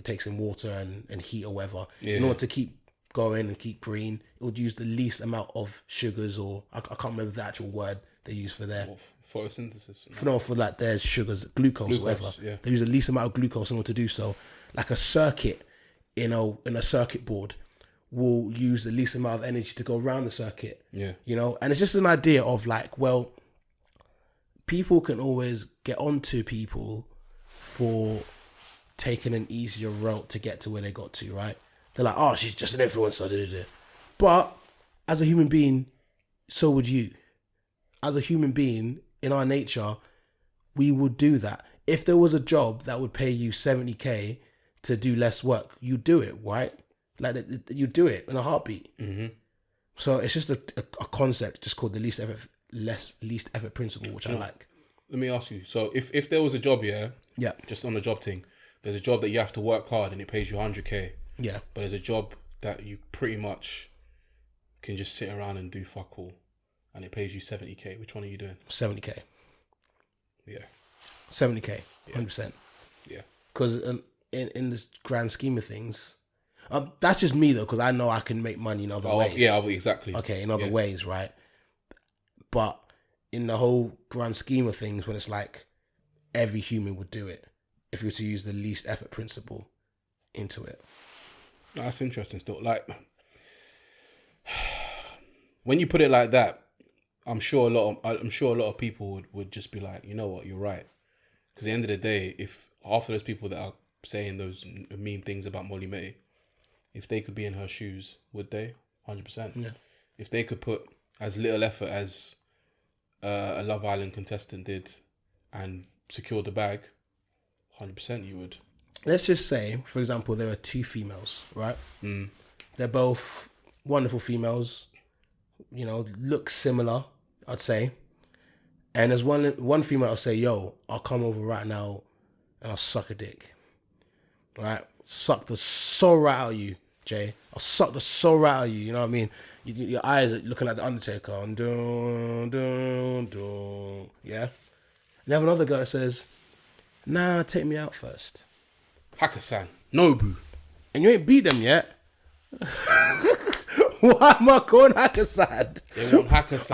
takes in water and heat or whatever. Yeah. In order to keep going and keep green, it would use the least amount of sugars, or I can't remember the actual word they use for their photosynthesis. For like their sugars, glucose or whatever. Yeah. They use the least amount of glucose in order to do so. Like a circuit in a circuit board will use the least amount of energy to go around the circuit. Yeah. You know, and it's just an idea of like, well, people can always get onto people for taking an easier route to get to where they got to, right? They're like, oh, she's just an influencer. But as a human being, so would you. As a human being, in our nature, we would do that. If there was a job that would pay you 70k to do less work, you do it, right? Like, you do it in a heartbeat. Mm-hmm. So it's just a concept just called the least effort principle, which I like. Let me ask you. So if there was a job, yeah, just on the job thing, there's a job that you have to work hard and it pays you 100k. Yeah. But there's a job that you pretty much can just sit around and do fuck all, and it pays you 70k. Which one are you doing? 70k. Yeah. 70k. 100%. Yeah. Because in this grand scheme of things, that's just me though, because I know I can make money in other ways. Yeah, exactly. Okay, in other ways, right? But in the whole grand scheme of things, when it's like every human would do it, if you were to use the least effort principle into it. That's interesting still. Like, when you put it like that, I'm sure a lot of people would just be like, you know what, you're right. Because at the end of the day, if half of those people that are saying those mean things about Molly May, if they could be in her shoes, would they? 100%. Yeah. If they could put as little effort as a Love Island contestant did and secure the bag, 100% you would. Let's just say, for example, there are two females, right? Mm. They're both wonderful females, you know, look similar, I'd say. And there's one female I'll say, yo, I'll come over right now and I'll suck a dick. Right? Suck the soul right out of you, Jay. I'll suck the soul right out of you, you know what I mean? Your eyes are looking like the Undertaker. And yeah? And you have another guy that says, nah, take me out first. Hakkasan. Nobu. And you ain't beat them yet. Why am I calling Hakkasan? They want Hakkasan.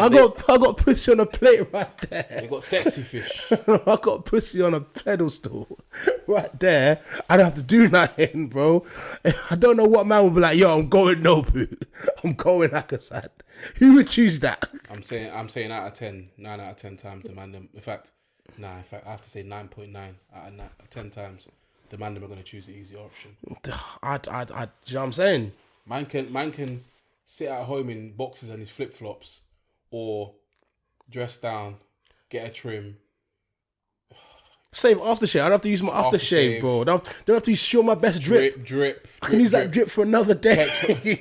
I got pussy on a plate right there. They got sexy fish. I got pussy on a pedestal right there. I don't have to do nothing, bro. I don't know what man would be like, yo, I'm going Nobu. I'm going Hakkasan. Who would choose that? I'm saying 9 out of 10 times the man. In fact, I have to say 9.9 out of 10 times the man are going to choose the easy option. You know what I'm saying? Man can sit at home in boxes and his flip-flops, or dress down, get a trim. Save aftershave. I don't have to use my aftershave, bro. Don't have to use my best drip. Drip. I can use that drip for another day.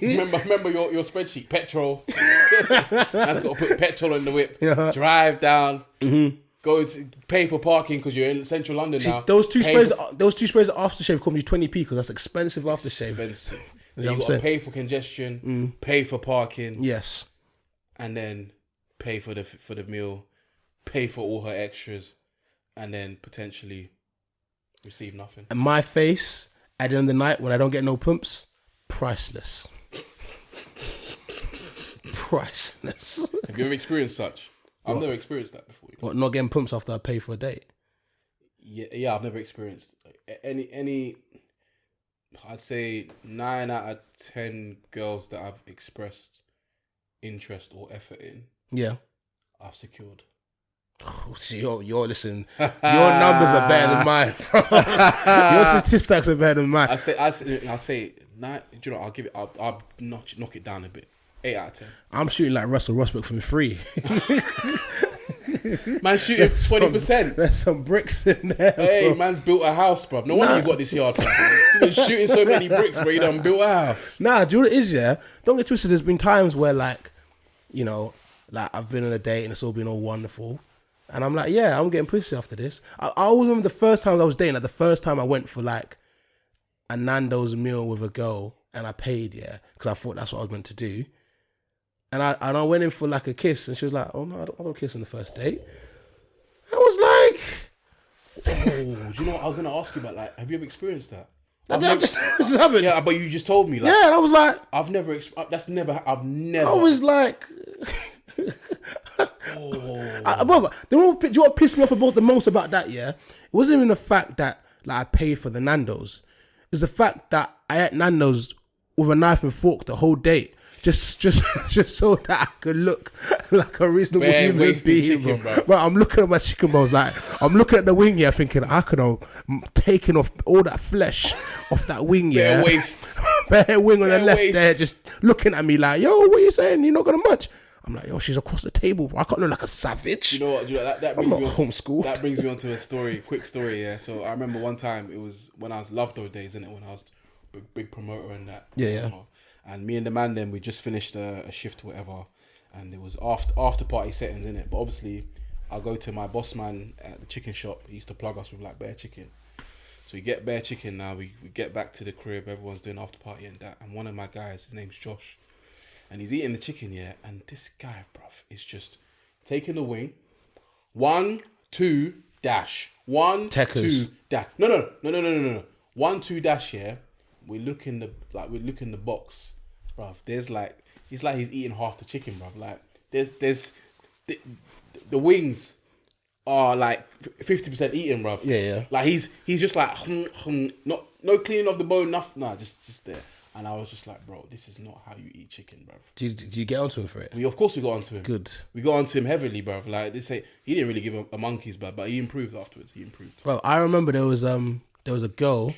remember your spreadsheet. Petrol. That's got to put petrol in the whip. Yeah. Drive down. Mm-hmm. Go to pay for parking because you're in central London now. Those two sprays of aftershave cost me 20p because that's expensive aftershave. Expensive. You got to pay for congestion, pay for parking. Yes. And then pay for the meal, pay for all her extras, and then potentially receive nothing. And my face at the end of the night when I don't get no pumps, priceless. Priceless. Have you ever experienced such? I've never experienced that before. What, not getting pumps after I pay for a date? Yeah, I've never experienced any. I'd say 9 out of 10 girls that I've expressed interest or effort in. Yeah. I've secured. So you're listen. Your numbers are better than mine. Your statistics are better than mine. I'll say 9. Do you know? I'll knock it down a bit. 8 out of 10. I'm shooting like Russell Westbrook from 3. Man shooting 20%. There's some bricks in there. Hey, bro. man's built a house, bro. No wonder you got this yard, bro. You've been shooting so many bricks, bro. You done built a house. Nah, do you know what it is, yeah? Don't get twisted. There's been times where, like, you know, like I've been on a date and it's all been all wonderful. And I'm like, yeah, I'm getting pussy after this. I always remember the first time I was dating, like the first time I went for like a Nando's meal with a girl and I paid, yeah, because I thought that's what I was meant to do. And I went in for like a kiss and she was like, oh no, I don't kiss on the first date. I was like... Oh, do you know what I was going to ask you about? Like, have you ever experienced that? I just happened. Yeah, but you just told me. Like, yeah, and I was like... I've never... I was like... Brother, do you know what pissed me off about the most about that, yeah? It wasn't even the fact that like I paid for the Nando's. It's the fact that I ate Nando's with a knife and fork the whole date. Just so that I could look like a reasonable human being, bro. Bro, I'm looking at my chicken balls, like I'm looking at the wing, yeah, thinking I could have taken off all that flesh off that wing, yeah. Bare waist. Bare wing on the left waist. there, just looking at me like, yo, what are you saying? You're not gonna munch? I'm like, yo, she's across the table, bro. I can't look like a savage. You know what? That I'm brings not me homeschooled. That brings me onto a quick story, yeah. So I remember one time, it was when I was Love Dough days, innit? When I was big promoter and that. Yeah, yeah. You know? And me and the man then, we just finished a shift or whatever. And it was after party settings, innit? But obviously, I go to my boss man at the chicken shop. He used to plug us with like bare chicken. So we get bare chicken now. We get back to the crib. Everyone's doing after party and that. And one of my guys, his name's Josh. And he's eating the chicken, yeah. And this guy, bruv, is just taking the wing. 1, 2, dash. 1, Tekkers. 2, dash. No. 1, 2, dash, yeah. We look in the box, bruv. There's like, it's like he's eating half the chicken, bruv. Like, there's the wings are like 50% eaten, bruv. Yeah. Like he's just like, no cleaning of the bone, nothing. Nah, just there. And I was just like, bro, this is not how you eat chicken, bruv. Did you get onto him for it? Of course we got onto him. Good. We got onto him heavily, bruv. Like, he didn't really give a monkey's blood, but he improved afterwards. He improved. Well, I remember there was a girl,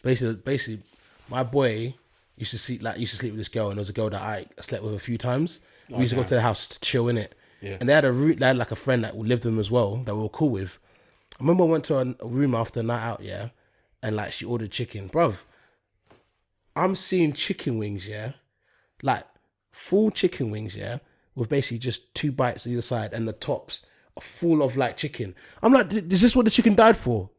basically, my boy used to sleep with this girl, and there was a girl that I slept with a few times. We used to go to the house to chill in it. Yeah. And they had like a friend that lived with them as well that we were cool with. I remember I went to a room after a night out, yeah, and like she ordered chicken, bruv. I'm seeing chicken wings, yeah, like full chicken wings, yeah, with basically just 2 bites either side, and the tops are full of like chicken. I'm like, is this what the chicken died for?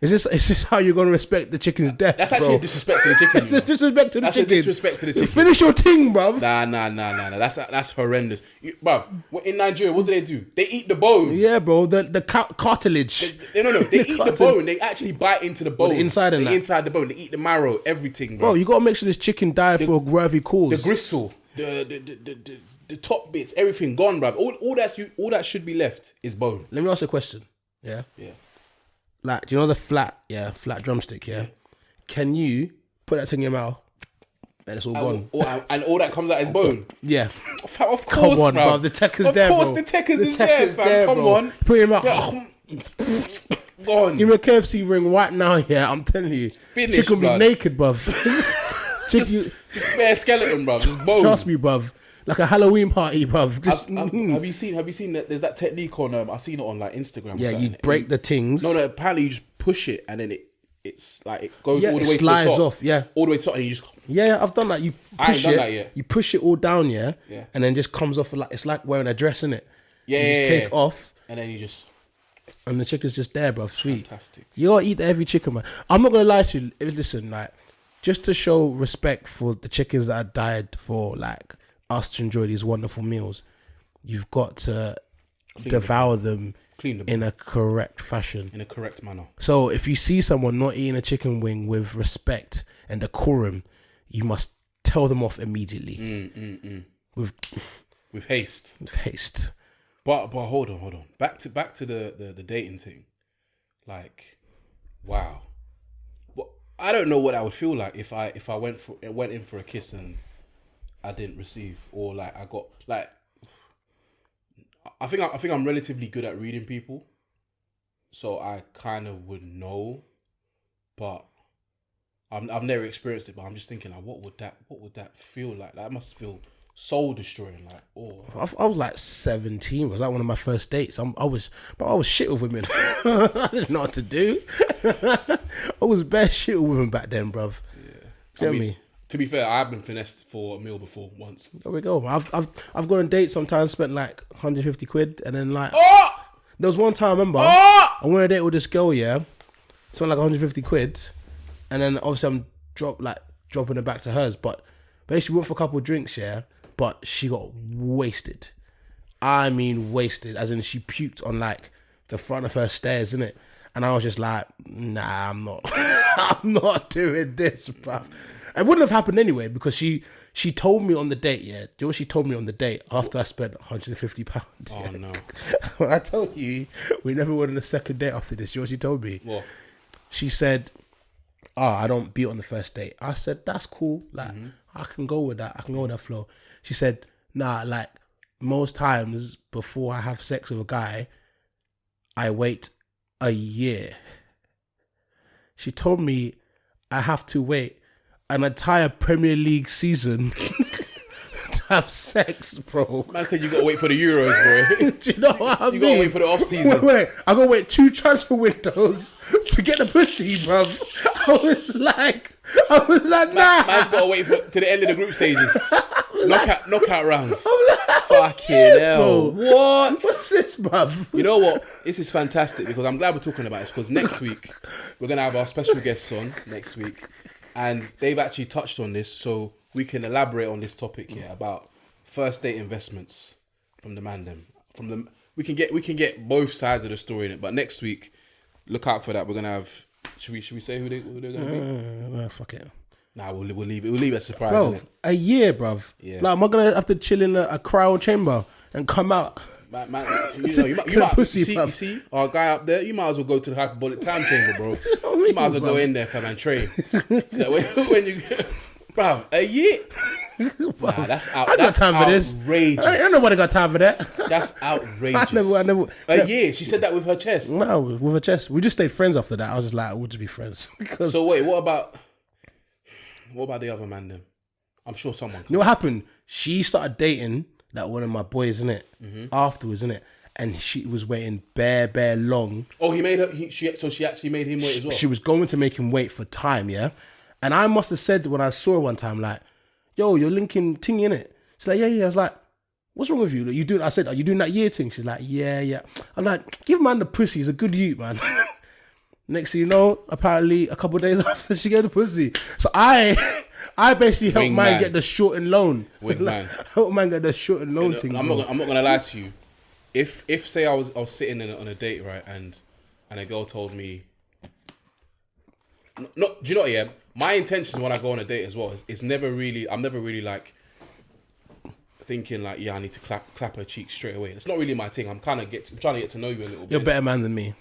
Is this how you're gonna respect the chicken's death? That's actually a disrespect to the chicken. That's disrespect to the That's chicken. a disrespect to the chicken. Finish your thing, bruv. Nah. That's horrendous, bruv. In Nigeria, what do? They eat the bone. Yeah, bro. The cartilage. No. They eat the bone. They actually bite into the bone. The inside and that. Inside the bone. They eat the marrow, everything, Bro, you gotta make sure this chicken died for a worthy cause. The gristle, the top bits, everything gone, bruv. All that should be left is bone. Let me ask you a question. Yeah. Yeah. Like, do you know the flat drumstick? Yeah. Can you put that thing in your mouth and it's all gone? And all that comes out is bone. Yeah. Of course, Come on, bruv. bro. The Tekker's there, bro. Of course, the Tekker's is there, fam. Come on. Put him out. Gone. Give me a KFC ring right now, yeah. I'm telling you. Finished, Chicken be blood. naked, bruv. Just bare skeleton, bruv. Just bone. Trust me, bruv. Like a Halloween party, bruv. Just, Have you seen that? There's that technique on. I've seen it on like Instagram. yeah, or you something. break the tings. No. Apparently, you just push it and then it's like it goes Yeah, all the it way slides to the top. off, yeah. All the way to the top, and you just. Yeah, I've done that. You I ain't push done it. that yet. You push it all down, yeah, Yeah. and then just comes off like it's like wearing a dress, innit? Yeah. You just take off, and then you just. and the chicken's just there, bruv. Sweet. Fantastic. You gotta eat every chicken, man. I'm not gonna lie to you. Listen, like, just to show respect for the chickens that died for, like, us to enjoy these wonderful meals, you've got to devour them in a correct fashion. In a correct manner. So if you see someone not eating a chicken wing with respect and decorum, you must tell them off immediately. With haste. With haste. But hold on. Back to the dating thing. Like, wow. Well, I don't know what I would feel like if I went in for a kiss and I didn't receive, or like I got like I think I'm relatively good at reading people, so I kind of would know, but I've never experienced it. But I'm just thinking, like, what would that feel like? That must feel soul destroying. Like, oh, I was like 17. It was like one of my first dates. I was shit with women. I didn't know what to do. I was bare shit with women back then, bruv. Yeah. Do you know what I mean? To be fair, I've been finessed for a meal before once. There we go. I've gone on dates sometimes, spent like 150 quid, and then like there was one time I remember I went on a date with this girl, yeah, spent like 150 quid, and then obviously I'm dropping it back to hers, but basically we went for a couple of drinks, yeah, but she got wasted. I mean wasted, as in she puked on like the front of her stairs, innit? And I was just like, nah, I'm not I'm not doing this, bruv. It wouldn't have happened anyway because she told me on the date, yeah. Do you know what she told me on the date after I spent £150? Oh, yeah? no. When I told you we never went on a second date after this, you know what she told me? What? She said, I don't beat on the first date. I said, that's cool. Like, I can go with that. I can go with that flow. She said, nah, like, most times before I have sex with a guy, I wait a year. She told me I have to wait an entire Premier League season to have sex, bro. Man said you gotta wait for the Euros, bro. Do you know what I mean? You gotta wait for the off season. Wait. I gotta wait 2 transfer windows to get the pussy, bro. I was like, nah. Man's gotta wait to the end of the group stages. Knockout rounds. Fucking hell. Bro, what? What's this, bruv? You know what? This is fantastic because I'm glad we're talking about this because next week we're going to have our special guests on next week and they've actually touched on this so we can elaborate on this topic here about first date investments from the man them. We can get both sides of the story in it, but next week, look out for that. We're going to have, should we say who they're going to be? Fuck it. Nah, we'll leave it as a surprise, Bro, innit? a year, bruv. Yeah. Like, am I gonna have to chill in a cryo chamber and come out? Man, you might Pussy, you see our guy up there. You might as well go to the hyperbolic time chamber, bro. You might as well go in there, fam, and train. So when you, bruv, a year. Nah, that's out. I got That's time for this. outrageous. Ain't nobody got time for that. That's outrageous. I never. A year. She said that with her chest. No, with her chest. We just stayed friends after that. I was just like, we'll just be friends. So wait, what about the other man then? I'm sure someone. You know what happened? She started dating that one of my boys, innit? Afterwards, innit? And she was waiting bare long. Oh, he made her. So she actually made him wait as well. She was going to make him wait for time, yeah? And I must have said when I saw her one time, like, yo, you're linking ting, innit? She's like, yeah. I was like, what's wrong with you? Like, I said, are you doing that year thing? She's like, yeah. I'm like, give man the pussy. He's a good youth, man. Next thing you know, apparently a couple of days after she gave the pussy. So I basically helped man get the short and loan. Help man get the short and loan thing. I'm not gonna lie to you. If say I was sitting on a date, right, and a girl told me, no, do you know what? Yeah, my intentions when I go on a date as well is never really. I'm never really like thinking like, yeah, I need to clap her cheek straight away. It's not really my thing. I'm trying to get to know you a little bit. You're a better man than me.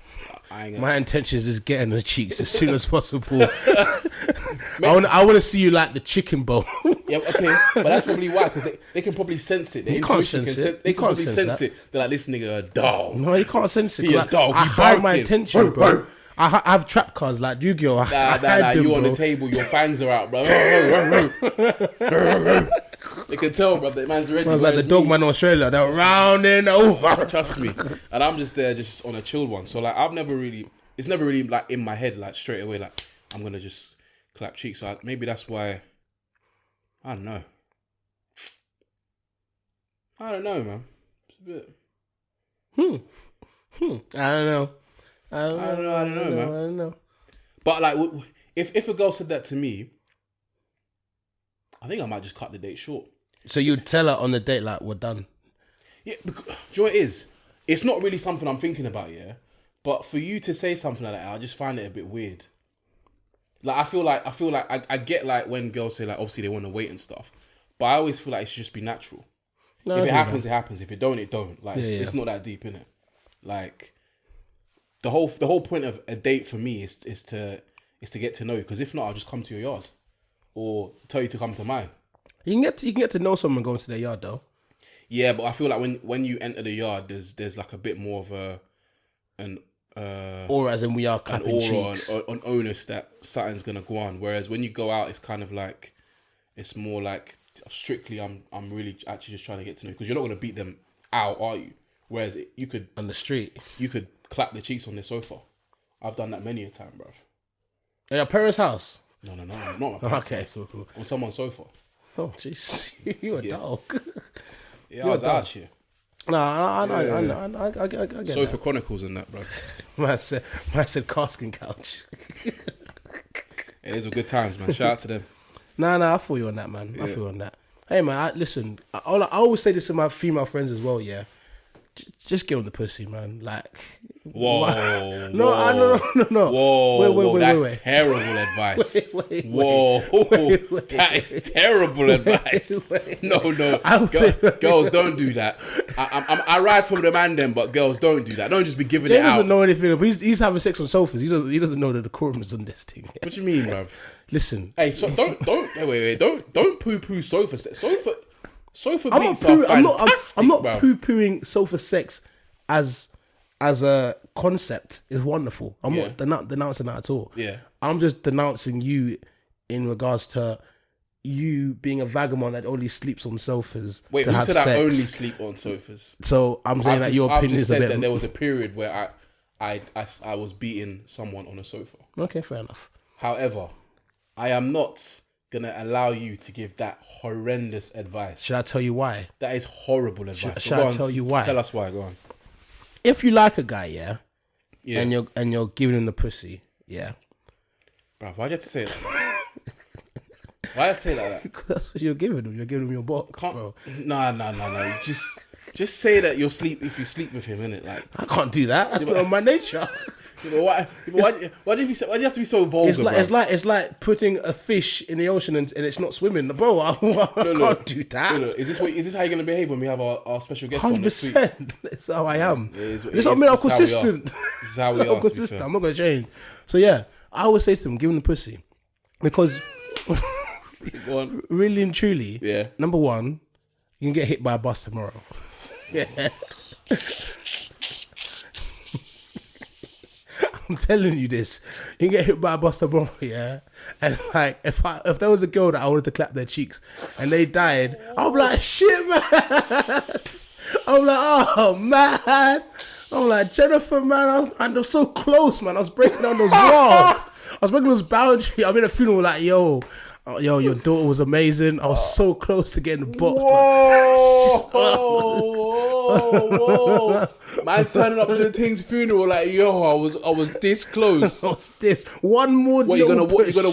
My intentions is getting her cheeks as soon as possible. I want to see you like the chicken bowl. Yeah, okay, but that's probably why, because they can probably sense it. You can't sense it. They can probably sense it. They're like, this nigga a dog. No, you can't sense it. He a dog. I hide my intention, bro. I have trap cards like Yu-Gi-Oh. Nah, you on the table, your fangs are out, bro. They can tell, bro, that man's ready. Man's like the dog man in Australia. They're rounding over. Trust me. And I'm just there, just on a chilled one. So, like, it's never really, like, in my head, like, straight away, like, I'm going to just clap cheeks. So maybe that's why, I don't know. I don't know, man. It's a bit... I don't know. I don't know, man. I don't know. But, like, if a girl said that to me, I think I might just cut the date short. So you'd tell her on the date, like, we're done? Yeah, because, do you know what it is? It's not really something I'm thinking about, yeah? But for you to say something like that, I just find it a bit weird. Like, I feel like I get, like, when girls say, like, obviously they want to wait and stuff. But I always feel like it should just be natural. No, if it happens, it happens. If it don't, it don't. Like, it's not that deep, innit? Like, the whole point of a date for me is to get to know you. Because if not, I'll just come to your yard. Or tell you to come to mine. You can get to know someone going to their yard, though. Yeah, but I feel like when you enter the yard, there's like a bit more of an Or as in we are an clapping aura, cheeks. an onus that something's gonna go on. Whereas when you go out, it's kind of like, it's more like strictly I'm really actually just trying to get to know you, because you're not gonna beat them out, are you? Whereas you could On the street. you could clap the cheeks on their sofa. I've done that many a time, bro. At your parents' house. No, not my parents' Okay, house. so cool. On someone's sofa. Oh, jeez. You a dog. Yeah, I was out here. No, I get Sofa that. Chronicles and that, bro. Man said casking couch. It is a good times, man. Shout out to them. Nah, I feel you on that, man. I feel you on that. Hey, man, listen, I always say this to my female friends as well, yeah. Just give them the pussy, man. Like, Whoa. no. Whoa. Wait, That's terrible advice. Wait. Whoa. That is terrible advice. No. Girls, don't do that. I ride for the man then, but girls, don't do that. Don't just be giving Jay it out. doesn't know anything. But he's having sex on sofas. He doesn't know the decorum is on this thing. What do you mean, bruv? Listen. Hey, so don't wait. Don't poo Sofa I'm beats not are fantastic, I'm not bruv. poo-pooing sofa sex as a concept. It's wonderful. I'm not denouncing that at all. Yeah. I'm just denouncing you in regards to you being a vagabond that only sleeps on sofas. Wait, to who have said sex. I only sleep on sofas? So I'm saying that your opinion is a bit. that there was a period where I was beating someone on a sofa. Okay, fair enough. However, I am not gonna allow you to give that horrendous advice. Should I tell you why? That is horrible advice. Should I tell you why? Tell us why. Go on. If you like a guy, yeah, Yeah. and you're giving him the pussy, yeah, Bro, why'd you have to say that? Why have to say that? that's what you're giving him. You're giving him your box, bro. No. Just say that you'll sleep if you sleep with him, innit? Like, I can't do that. That's not my nature. you know, why do you have to be so vulgar? It's like putting a fish in the ocean and it's not swimming, bro. I can't do that. No. Is this how you're gonna behave when we have our special guest on next week? 100%. That's how I am. This This I mean, I'm consistent. This is how we are. I'm consistent. I'm not gonna change. So yeah, I always say to them, give him the pussy, because Go on. really and truly, Yeah. number one, you can get hit by a bus tomorrow. Yeah. I'm telling you this. You can get hit by a bus tomorrow, yeah? And like, if there was a girl that I wanted to clap their cheeks and they died, I'm like, shit, man. I'm like, oh, man. I'm like, Jennifer, man, I was so close, man. I was breaking down those walls. I was breaking those boundaries. I'm in a funeral like, yo, your daughter was amazing. I was so close to getting the box. Whoa. Man signing up to the thing's funeral like, yo, I was this close. What's this? One more. What, you're gonna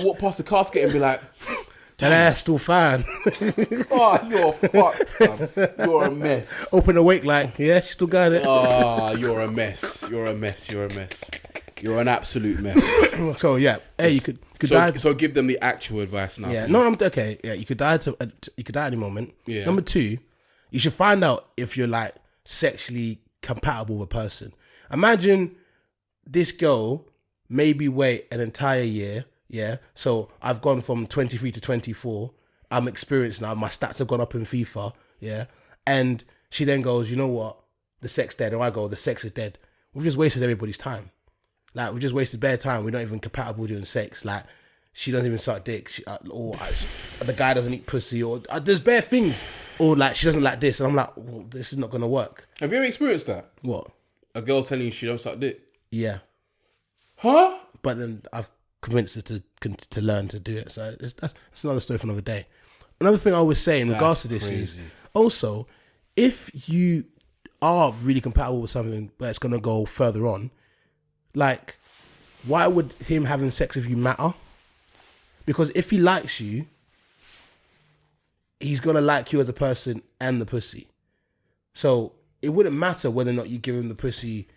walk past the casket and be like, and that's still fine. oh, you're fucked, man. You're a mess. Open the wake like, yeah, she still got it. Oh, you're a mess. You're a mess. You're an absolute mess. So yeah, hey, you could die. So give them the actual advice now. Yeah, no, I'm okay. Yeah, you could die you could die at any moment. Yeah. Number two, you should find out if you're like sexually compatible with a person. Imagine this girl maybe wait an entire year. Yeah, so I've gone from 23 to 24. I'm experienced now. My stats have gone up in FIFA. Yeah, and she then goes, you know what? The sex dead. And I go, the sex is dead. We've just wasted everybody's time. Like, we just wasted bare time. We're not even compatible during sex. Like, she doesn't even suck dick. Or the guy doesn't eat pussy. Or there's bare things. Or, like, she doesn't like this. And I'm like, well, this is not going to work. Have you ever experienced that? What? A girl telling you she don't suck dick? Yeah. Huh? But then I've convinced her to learn to do it. So that's another story for another day. Another thing I always say in regards to this is, also, if you are really compatible with something but it's going to go further on, like, why would him having sex with you matter? Because if he likes you, he's going to like you as a person and the pussy. So it wouldn't matter whether or not you give him the pussy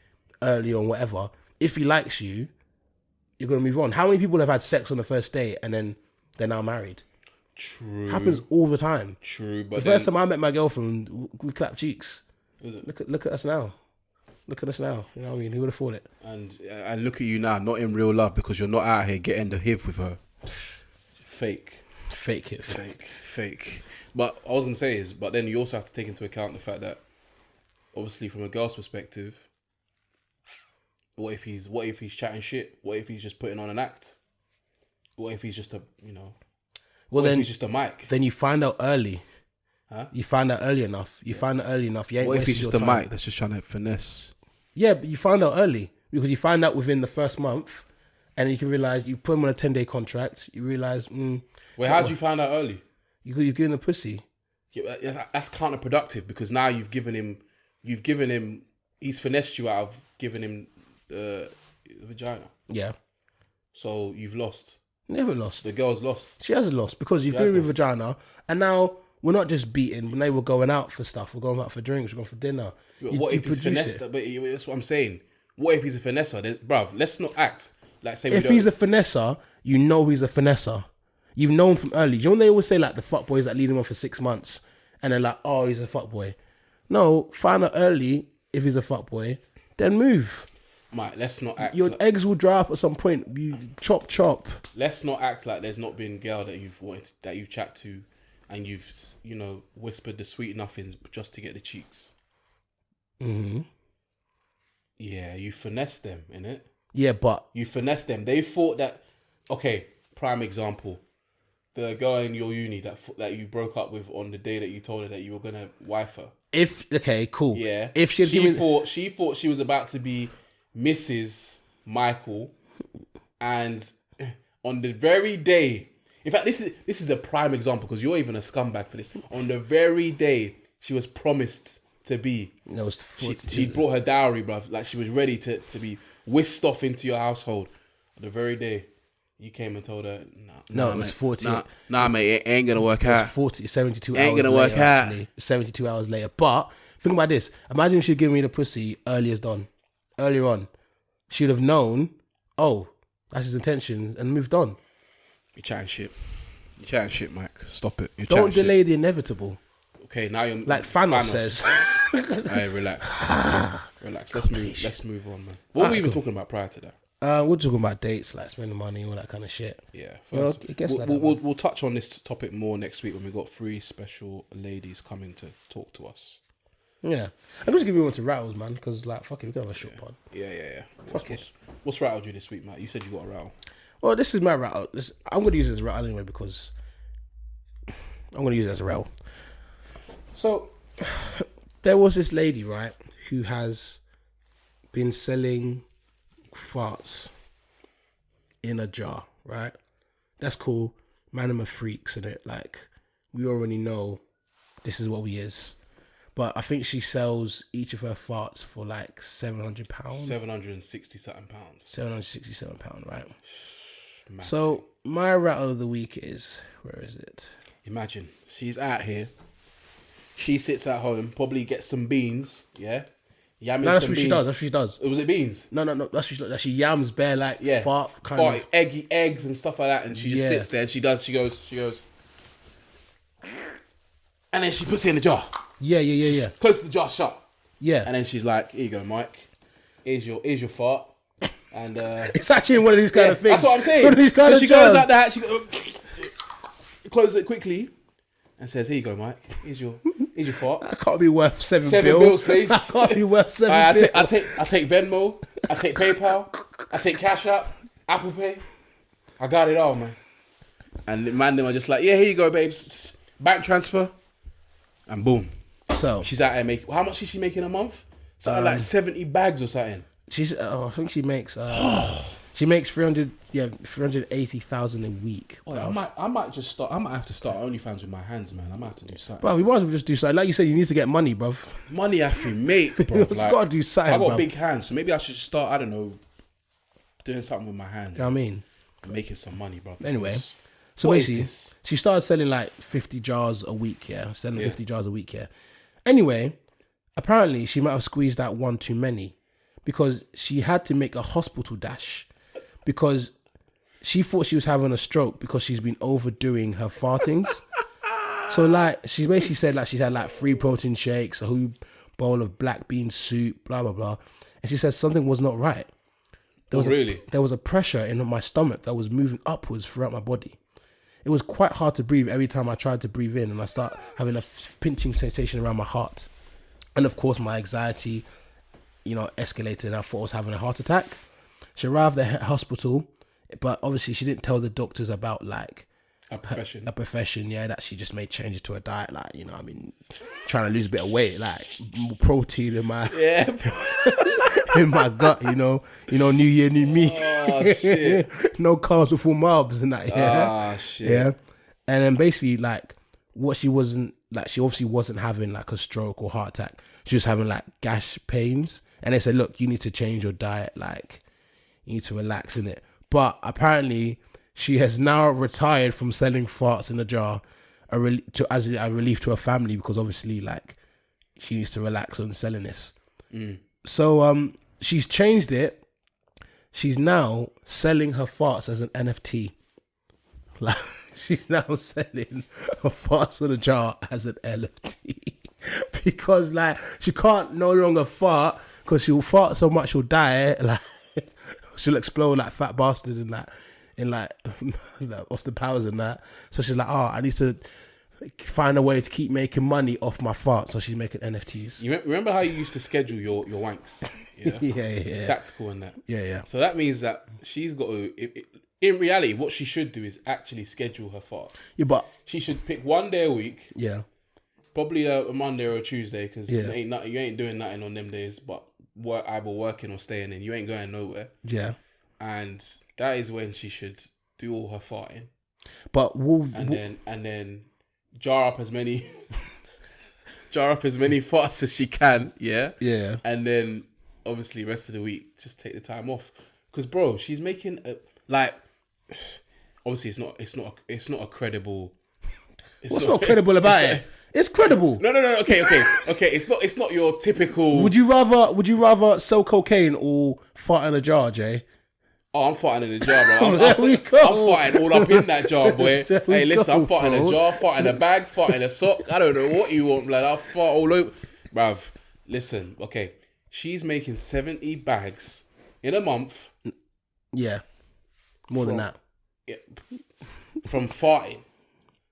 early or whatever. If he likes you, you're going to move on. How many people have had sex on the first date and then they're now married? True. Happens all the time. True, but the first time I met my girlfriend, we clapped cheeks. Is it? Look at us now. Look at us now. You know what I mean? Who would have thought it? And look at you now, not in real love because you're not out here getting the HIV with her. Fake. Fake it. Fake. But I was gonna say is, but then you also have to take into account the fact that, obviously, from a girl's perspective, what if he's chatting shit? What if he's just putting on an act? What if he's just a, Well, what then if he's just a mic? Then you find out early. Huh? You find out early enough. You find out early enough. You ain't What if he's wasted just your a time. mic that's just trying to finesse? Yeah, but you find out early because you find out within the first month, and you can realize you put him on a 10-day contract. You realize, Well, how did you find out early? you've given a pussy. Yeah, that's counterproductive because now you've given him, he's finessed you out of giving him the vagina. Yeah, So you've lost. never lost. The girl's lost. She hasn't lost because you've given me vagina, and now we're not just beating. Now we're going out for stuff. We're going out for drinks. We're going for dinner. What if he's finessed? But that's what I'm saying. What if he's a finesser? Bruv, let's not act like say we If don't. he's a finesser, you know he's a finesser. You've known from early. Do you know when they always say like the fuckboys that lead him on for 6 months and they're like, oh, he's a fuckboy. No, find out early if he's a fuckboy, then move. Mate, let's not act. Your eggs will dry up at some point. You chop. Let's not act like there's not been girl that you've chat to, and you've whispered the sweet nothings just to get the cheeks. Mm-hmm. Yeah, you finessed them, innit? Yeah, but You finessed them. They thought that. Okay, prime example. The girl in your uni that you broke up with on the day that you told her that you were gonna wife her. okay, cool. Yeah. If she thought she was about to be Mrs. Michael, and on the very day, in fact, this is a prime example because you're even a scumbag for this. On the very day she was promised to be, that was she brought her dowry, bruv. Like she was ready to be whisked off into your household. On the very day, you came and told her, No, it was 40. Nah, mate, it ain't gonna work out. 72 Ain't hours gonna later, work out. actually. 72 hours later. But think about this. Imagine if she'd given me the pussy earlier on. She'd have known, oh, that's his intention, and moved on. You're chatting shit. Mike. Stop it. You're Don't chatting delay the inevitable. Okay, now you're Like Thanos says. Hey, relax. Let's move on, man. What were we even talking about prior to that? We're talking about dates, like spending money, all that kind of shit. Yeah. Well, First, I guess we'll touch on this topic more next week when we got 3 special ladies coming to talk to us. Yeah. I'm just giving you one to rattles, man, because, like, fuck it, we can have a short pod. Yeah. Fuck it. What's rattled you this week, Matt? You said you got a rattle. Well, this is my rattle. I'm going to use it as a rattle anyway because I'm going to use it as a rattle. So, there was this lady, right, who has been selling farts in a jar, right? That's cool. Man, I'm a freaks in it. Like, we already know this is what we is. But I think she sells each of her farts for like £700. 760 something pounds. £767, right? Mad. So my rattle of the week is, where is it? Imagine she's out here. She sits at home, probably gets some beans, yeah? No, that's what she does. That's what she does. Was it beans? No. That's what she does. She yams bare like fart kind of. Eggs and stuff like that. And she just sits there and she goes. And then she puts it in the jar. Yeah. Closes the jar shut. Yeah. And then she's like, here you go, Mike. Here's your fart. And it's actually one of these kind of things. That's what I'm saying. It's one of these kind so of she jars. goes like that. She closes it quickly and says, here you go, Mike. Here's your fart. That can't be worth seven bills, please. That can't be worth seven bills. I take Venmo. I take PayPal. I take Cash App. Apple Pay. I got it all, man. And the man, them are just like, yeah, here you go, babes. Just bank transfer. And boom. So she's out there making. How much is she making a month? Something like 70 bags or something. She's. I think she makes. She makes 380,000 a week. Oh, I might just start. I might have to start OnlyFans with my hands, man. I might have to do something. Bro, we might as well just do something. Like you said, you need to get money, bruv. Money I have to make, bro. You gotta do something. I got bruv. big hands, so maybe I should start. I don't know, doing something with my hands. You know what I mean? And making some money, bro. Anyway, so basically, she started selling like 50 jars a week. Yeah, 50 jars a week. Yeah. Anyway, apparently she might have squeezed out one too many because she had to make a hospital dash because she thought she was having a stroke because she's been overdoing her fartings. So like she basically said like she's had like 3 protein shakes, a whole bowl of black bean soup, blah blah blah, and she said something was not right. There was a pressure in my stomach that was moving upwards throughout my body. it was quite hard to breathe every time I tried to breathe in, and I start having a pinching sensation around my heart. And of course, my anxiety, escalated, and I thought I was having a heart attack. She arrived at the hospital, but obviously she didn't tell the doctors about like a profession. That she just made changes to her diet, like, trying to lose a bit of weight, like more protein in my in my gut, new year, new me. Oh shit. No carbs before marbs and that. Ah shit. Yeah. And then basically like she obviously wasn't having like a stroke or heart attack. She was having like gas pains, and they said, look, you need to change your diet, like you need to relax in it. But apparently she has now retired from selling farts in a jar as a relief to her family, because obviously like she needs to relax on selling this. So she's changed it. She's now selling her farts as an NFT. Like she's now selling her farts in a jar as an NFT. Because like she can't no longer fart, because she'll fart so much she'll die, like she'll explode like fat bastard in Austin Powers and that. So she's like, I need to find a way to keep making money off my farts. So she's making NFTs. You remember how you used to schedule your wanks? Yeah, yeah. Tactical and that. Yeah. So that means that she's got to. In reality, what she should do is actually schedule her farts. Yeah, but she should pick one day a week. Yeah. Probably a Monday or a Tuesday, because Yeah. you ain't doing nothing on them days, but either working or staying in. You ain't going nowhere. Yeah. And that is when she should do all her farting. But and then jar up as many farts as she can. Yeah. Yeah. And then obviously rest of the week just take the time off, because bro, she's making obviously it's not a credible. What's not credible about it? It's credible. No. Okay. It's not your typical. Would you rather sell cocaine or fart in a jar, Jay? Oh, I'm farting in a jar, bro. There we go. I'm farting all up in that jar, boy. There we Hey, listen, go, I'm farting in bro. a jar, farting in a bag, farting in a sock. I don't know what you want, blood. I'll fart all over. Bruv, listen, okay. She's making 70 bags in a month. Yeah. More than that. Yeah, from farting.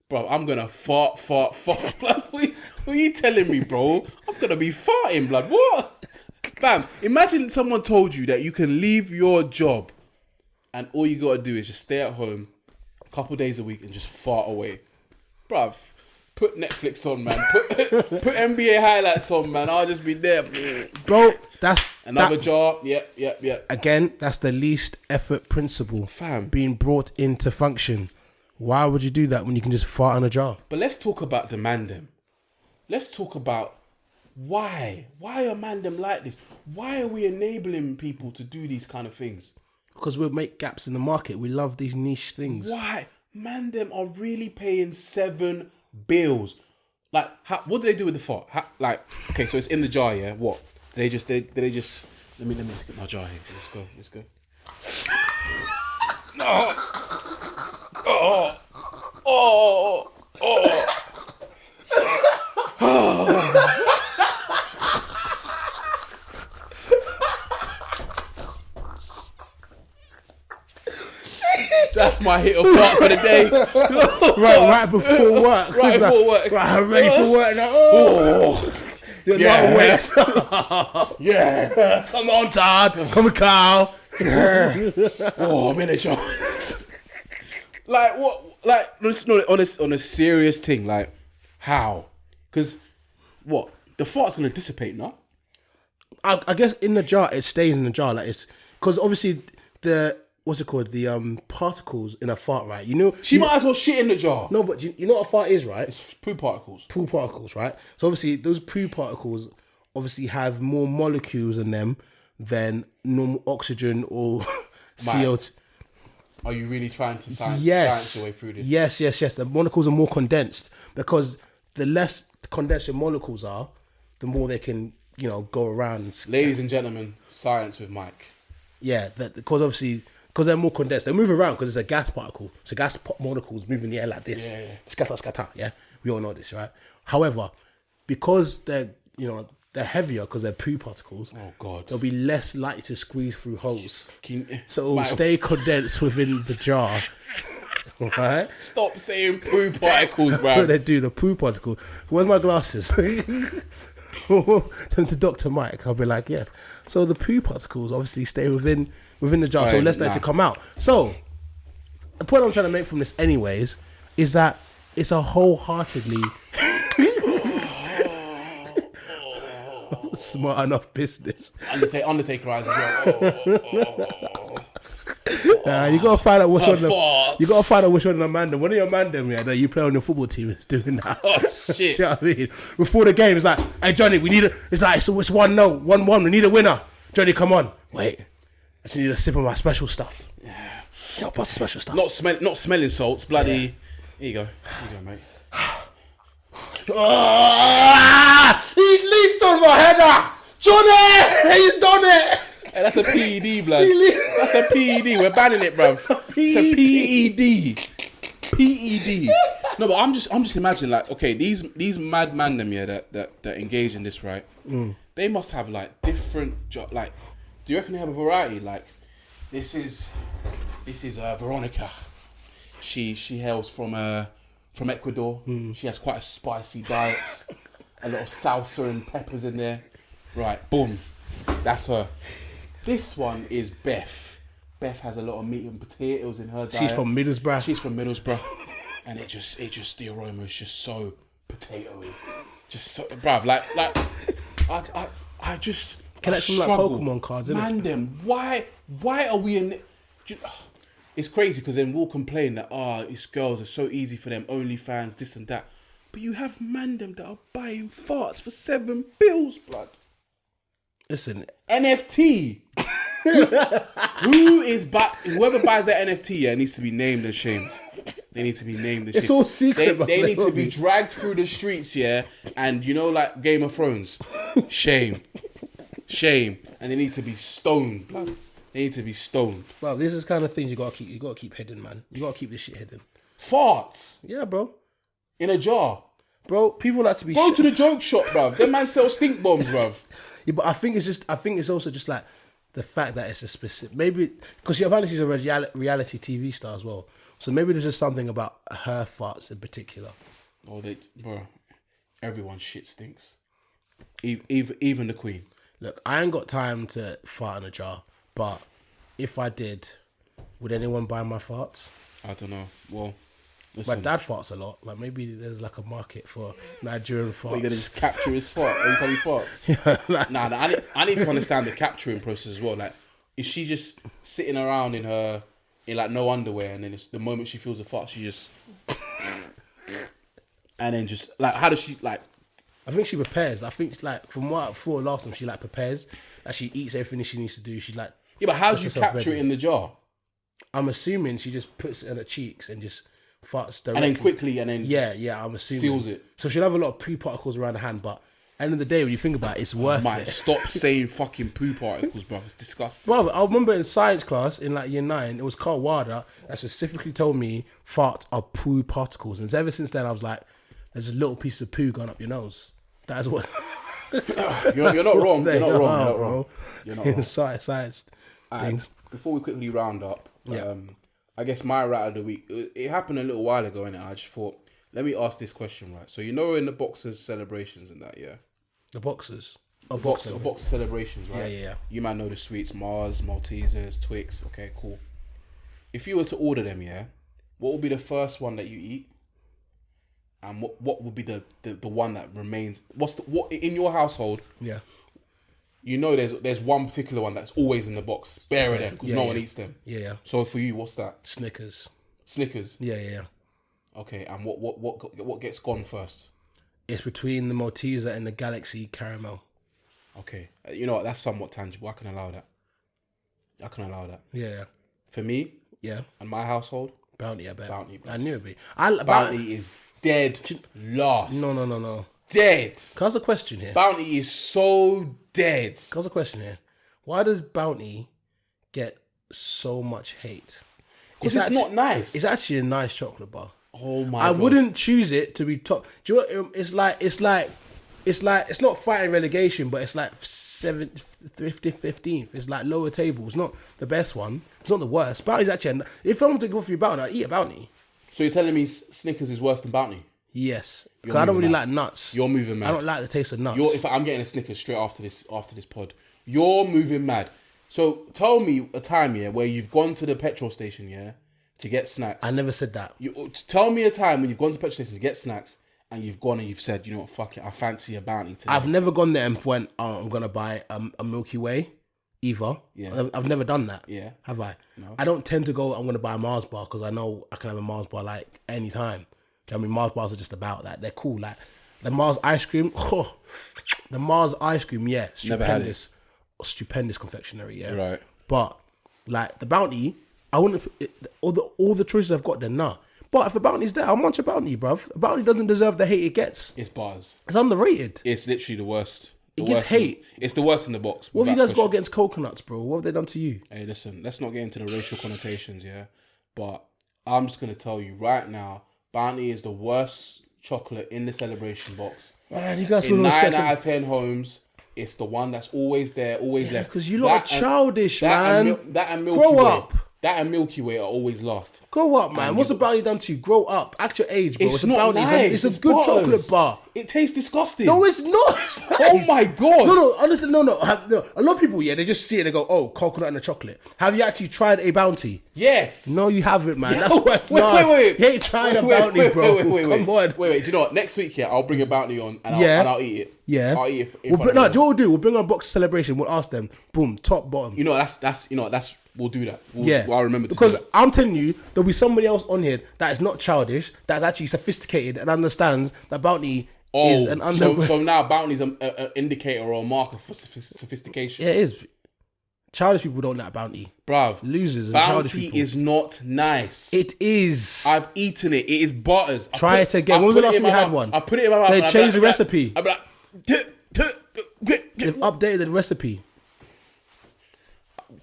Bro, I'm gonna fart. Blood, what are you telling me, bro? I'm gonna be farting, blood. What? Fam, imagine someone told you that you can leave your job and all you gotta do is just stay at home a couple days a week and just fart away. Bruv, put Netflix on, man. Put NBA highlights on, man. I'll just be there. Bro, that's another jar. Yep. Again, that's the least effort principle. Fam. Being brought into function. Why would you do that when you can just fart in a jar? But let's talk about the mandem. Let's talk about why. Why are mandem like this? Why are we enabling people to do these kind of things? Because we'll make gaps in the market. We love these niche things. Why? Mandem are really paying 7 bills. Like, what do they do with the fart? Okay, so it's in the jar, yeah? What? Did they just... Let me just get my jar here. Let's go. No! Oh. That's my hit of fart for the day. right before work. Right before work. Right, I'm ready for work now. Oh. You're not awake. Yeah. Come on, Todd. Come on, Carl. Oh, I'm in a chance. Like what? Like on a serious thing. Like how? Because what? The fart's gonna dissipate, no? I guess in the jar it stays in the jar. Like it's because obviously the particles in a fart, right? She might as well shit in the jar. No, but you know what a fart is, right? It's poo particles. Poo particles, right? So obviously those poo particles obviously have more molecules in them than normal oxygen or CO2. Are you really trying to science your way through this? Yes. The molecules are more condensed, because the less condensed your molecules are, the more they can, go around. Ladies and gentlemen, science with Mike. Yeah, because they're more condensed. They move around because it's a gas particle. So gas molecules move in the air like this. Yeah. Scatter, yeah? We all know this, right? However, because they're heavier because they're poo particles, oh God, they'll be less likely to squeeze through holes. So it'll Mike, stay condensed within the jar. Right? Stop saying poo particles, bro. They do the poo particle. Where's my glasses? Turn to Dr. Mike. I'll be like, yes. So the poo particles obviously stay within the jar. So less likely to come out. So the point I'm trying to make from this, anyways, is that it's a wholeheartedly smart enough business. Undertaker eyes as well. You gotta find out which one. Farts. You gotta find out which one of the man them. One of your man them, yeah, that you play on your football team is doing that. Oh shit! You know what I mean? Before the game, it's like, hey Johnny, we need a. It's like it's 1-0, 1-1. We need a winner. Johnny, come on. Wait, I just need a sip of my special stuff. Yeah, what's the special stuff? Not smelling salts. Bloody. Yeah. Here you go, mate. He leaped on my header. Johnny, he's done it. Hey, that's a PED, blood. That's a PED. We're banning it, bruv. It's a PED. No, but I'm just imagining, like, okay, these mad man them, yeah, that engage in this, right? They must have like different like. Do you reckon they have a variety? Like, this is Veronica. She hails from Ecuador. She has quite a spicy diet. A lot of salsa and peppers in there. Right, boom. That's her. This one is Beth. Beth has a lot of meat and potatoes in her diet. She's from Middlesbrough. And it just the aroma is just so potatoey. Just so, bruv, like I just collect some like Pokemon cards, innit? Man, them. Why are we in? It's crazy because then we'll complain that these girls are so easy for them, OnlyFans, this and that. But you have man them that are buying farts for $7 bills, blood. Listen, NFT. Whoever buys that NFT, needs to be named and shamed. They need to be named and shamed. It's all secret. They need to be dragged through the streets, and like Game of Thrones, shame, and they need to be stoned. They need to be stoned. Well, this is kind of things you gotta keep hidden, man. You gotta keep this shit hidden. Farts. Yeah, bro. In a jar. Bro, people like to be. Go to the joke shop, bruv. Them man sell stink bombs, bruv. Yeah, but I think it's also just like the fact that it's a specific, maybe because apparently she's a reality TV star as well. So maybe there's just something about her farts in particular. Oh, everyone's shit stinks. Even the Queen. Look, I ain't got time to fart in a jar, but if I did, would anyone buy my farts? I don't know. Well, listen. My dad farts a lot. Like maybe there's like a market for Nigerian farts. Are you gonna just capture his fart every time he farts? Yeah, Nah. I need to understand the capturing process as well. Like, is she just sitting around in like no underwear, and then it's the moment she feels a fart, she just, and then just like, how does she like? I think she prepares. I think it's like from what I thought last time, she like prepares. Like she eats everything she needs to do. She like. Yeah, but how do you capture it in the jar? I'm assuming she just puts it in her cheeks and just farts directly. And then quickly, Yeah, I'm assuming. Seals it. So she'll have a lot of poo particles around the hand, but at the end of the day, when you think about it, it's worth it. Stop saying fucking poo particles, bro. It's disgusting. Bro, I remember in science class in like year 9, it was Carl Wilder that specifically told me farts are poo particles. And ever since then, I was like, there's a little piece of poo going up your nose. That is what... You're not wrong. You're not wrong. You're not wrong. Science things. Before we quickly round up, I guess my rat of the week, it happened a little while ago, and I just thought, let me ask this question, right? So in the boxers celebrations and that, yeah? The boxers? Boxer celebrations, right? Yeah. You might know the sweets, Mars, Maltesers, Twix. Okay, cool. If you were to order them, yeah, what would be the first one that you eat? And what would be the one that remains? What in your household? Yeah. You know, there's one particular one that's always in the box. Bear of them because no one eats them. Yeah. So for you, what's that? Snickers. Yeah. Okay, and what gets gone first? It's between the Malteser and the Galaxy Caramel. Okay, you know what? That's somewhat tangible. I can allow that. Yeah. For me, and my household, Bounty. I bet. Bounty. I knew it'd be. Bounty is dead last. No. Dead. Cause a question here. Bounty is so dead. Cause a question here. Why does Bounty get so much hate? Because it's not nice. It's actually a nice chocolate bar. Oh my! I wouldn't choose it to be top. Do you know what, it's like it's not fighting relegation, but it's like 7th, 15th. It's like lower table. It's not the best one. It's not the worst. Bounty's actually. If I want to go for your Bounty, I'd eat a Bounty. So you're telling me Snickers is worse than Bounty? Yes, because You're I don't moving really mad. like nuts. You're moving mad. I don't like the taste of nuts. If I'm getting a Snickers straight after this pod, you're moving mad. So tell me a time, yeah, where you've gone to the petrol station, yeah, to get snacks. I never said that. Tell me a time when you've gone to the petrol station to get snacks and you've gone and you've said, you know what, fuck it, I fancy a Bounty today. I've never gone there and went, oh, I'm gonna buy a Milky Way, either. Yeah. I've never done that. Yeah. Have I? No. I don't tend to go, I'm gonna buy a Mars bar because I know I can have a Mars bar like any time. Do you know what I mean? Mars bars are just about that. They're cool. Like the Mars ice cream. Oh, the Mars ice cream, yeah, Never had stupendous. Stupendous confectionery, yeah. Right. But like the Bounty, I wouldn't. All the choices I've got, they're not. But if a Bounty's there, I'll munch a Bounty, bruv. A Bounty doesn't deserve the hate it gets. It's bars. It's underrated. It's literally the worst. It gets hate. It's the worst in the box. What have you without guys got question. against coconuts, bro? What have they done to you? Hey, listen, let's not get into the racial connotations, yeah? But I'm just going to tell you right now, Bounty is the worst chocolate in the celebration box. Man, you guys In will 9 respect out of 10 homes, it's the one that's always there, always left. because you lot are childish, man. That and Milky Grow Way. up. That and Milky Way are always last. Grow up, man. What's a Bounty done to you? Grow up. Act your age, bro. It's a not Bounty. nice. It's a good bars. chocolate bar. It tastes disgusting. No, it's not. It's Oh nice. my God. No, honestly, no. A lot of people, yeah, they just see it and they go, oh, coconut and a chocolate. Have you actually tried a Bounty? Yes. No, you haven't, man. That's Wait, why. wait. You ain't trying a Bounty, bro. Come on. Wait. Do you know what? Next week, yeah, I'll bring a Bounty on and I'll eat it. Yeah. I'll eat it. Do you know what we'll do? We'll bring our box celebration. We'll ask them. Boom, top, bottom. You know, that's we'll do that. Yeah, I'll remember to because do that. I'm telling you, there'll be somebody else on here that is not childish, that's actually sophisticated and understands that Bounty is an So now Bounty's an indicator or a marker for sophistication. Yeah, it is. Childish people don't like Bounty. Bruv, Losers and childish Bounty people. is not nice. It is. I've eaten it. It is butters. Try it again. When was the last time you had one? I put it in my mouth. They and I'll be changed the like- recipe. I'll be like, They've updated the recipe.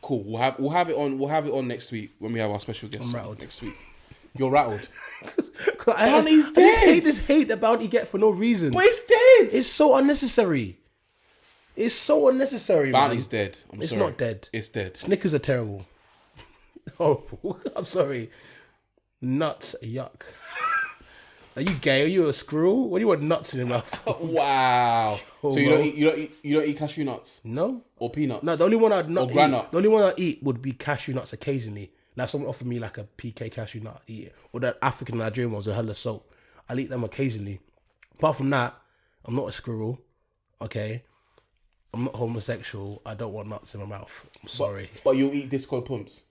cool. We'll have it on next week when we have our special guest. I'm rattled. Next week. You're rattled. Bounty's dead. I hate this hate that Bounty get for no reason. But it's dead. It's so unnecessary. It's so unnecessary, Bounty's man. dead. I'm It's sorry. not dead. It's dead. Snickers are terrible. Horrible. I'm sorry. Nuts, yuck. Are you gay? Are you a squirrel? What do you want nuts in your mouth? Wow. So you don't eat cashew nuts No. or peanuts? No, the only one I'd not Or eat. granite. The only one I eat would be cashew nuts occasionally. Like someone offered me like a PK cashew nut, I'd eat it. Or the African Nigerian ones, a hella salt. I'll eat them occasionally. Apart from that, I'm not a squirrel. Okay. I'm not homosexual. I don't want nuts in my mouth. I'm sorry. But you eat disco pumps.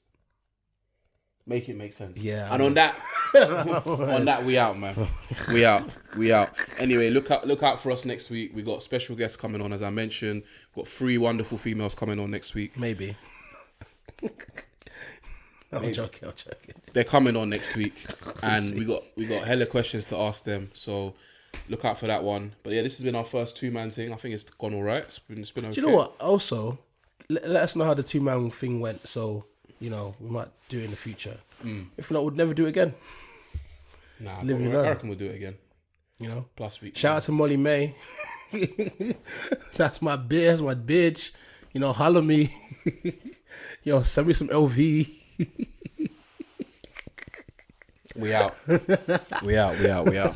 Make it make sense. Yeah, And on that, we out, man. We out. Anyway, look out for us next week. We got special guests coming on, as I mentioned. We've got 3 wonderful females coming on next week. Maybe. I'm joking. They're coming on next week, and we got hella questions to ask them. So look out for that one. But yeah, this has been our first 2-man thing. I think it's gone all right. It's been okay. Do you know what? Also, let us know how the 2-man thing went. So, we might do it in the future. If not, we'd never do it again. Nah, Live and I learn. reckon we'll do it again. Plus week. Shout out to Molly May. That's my bitch. That's my bitch. Holler me. Send me some LV. We out. We out.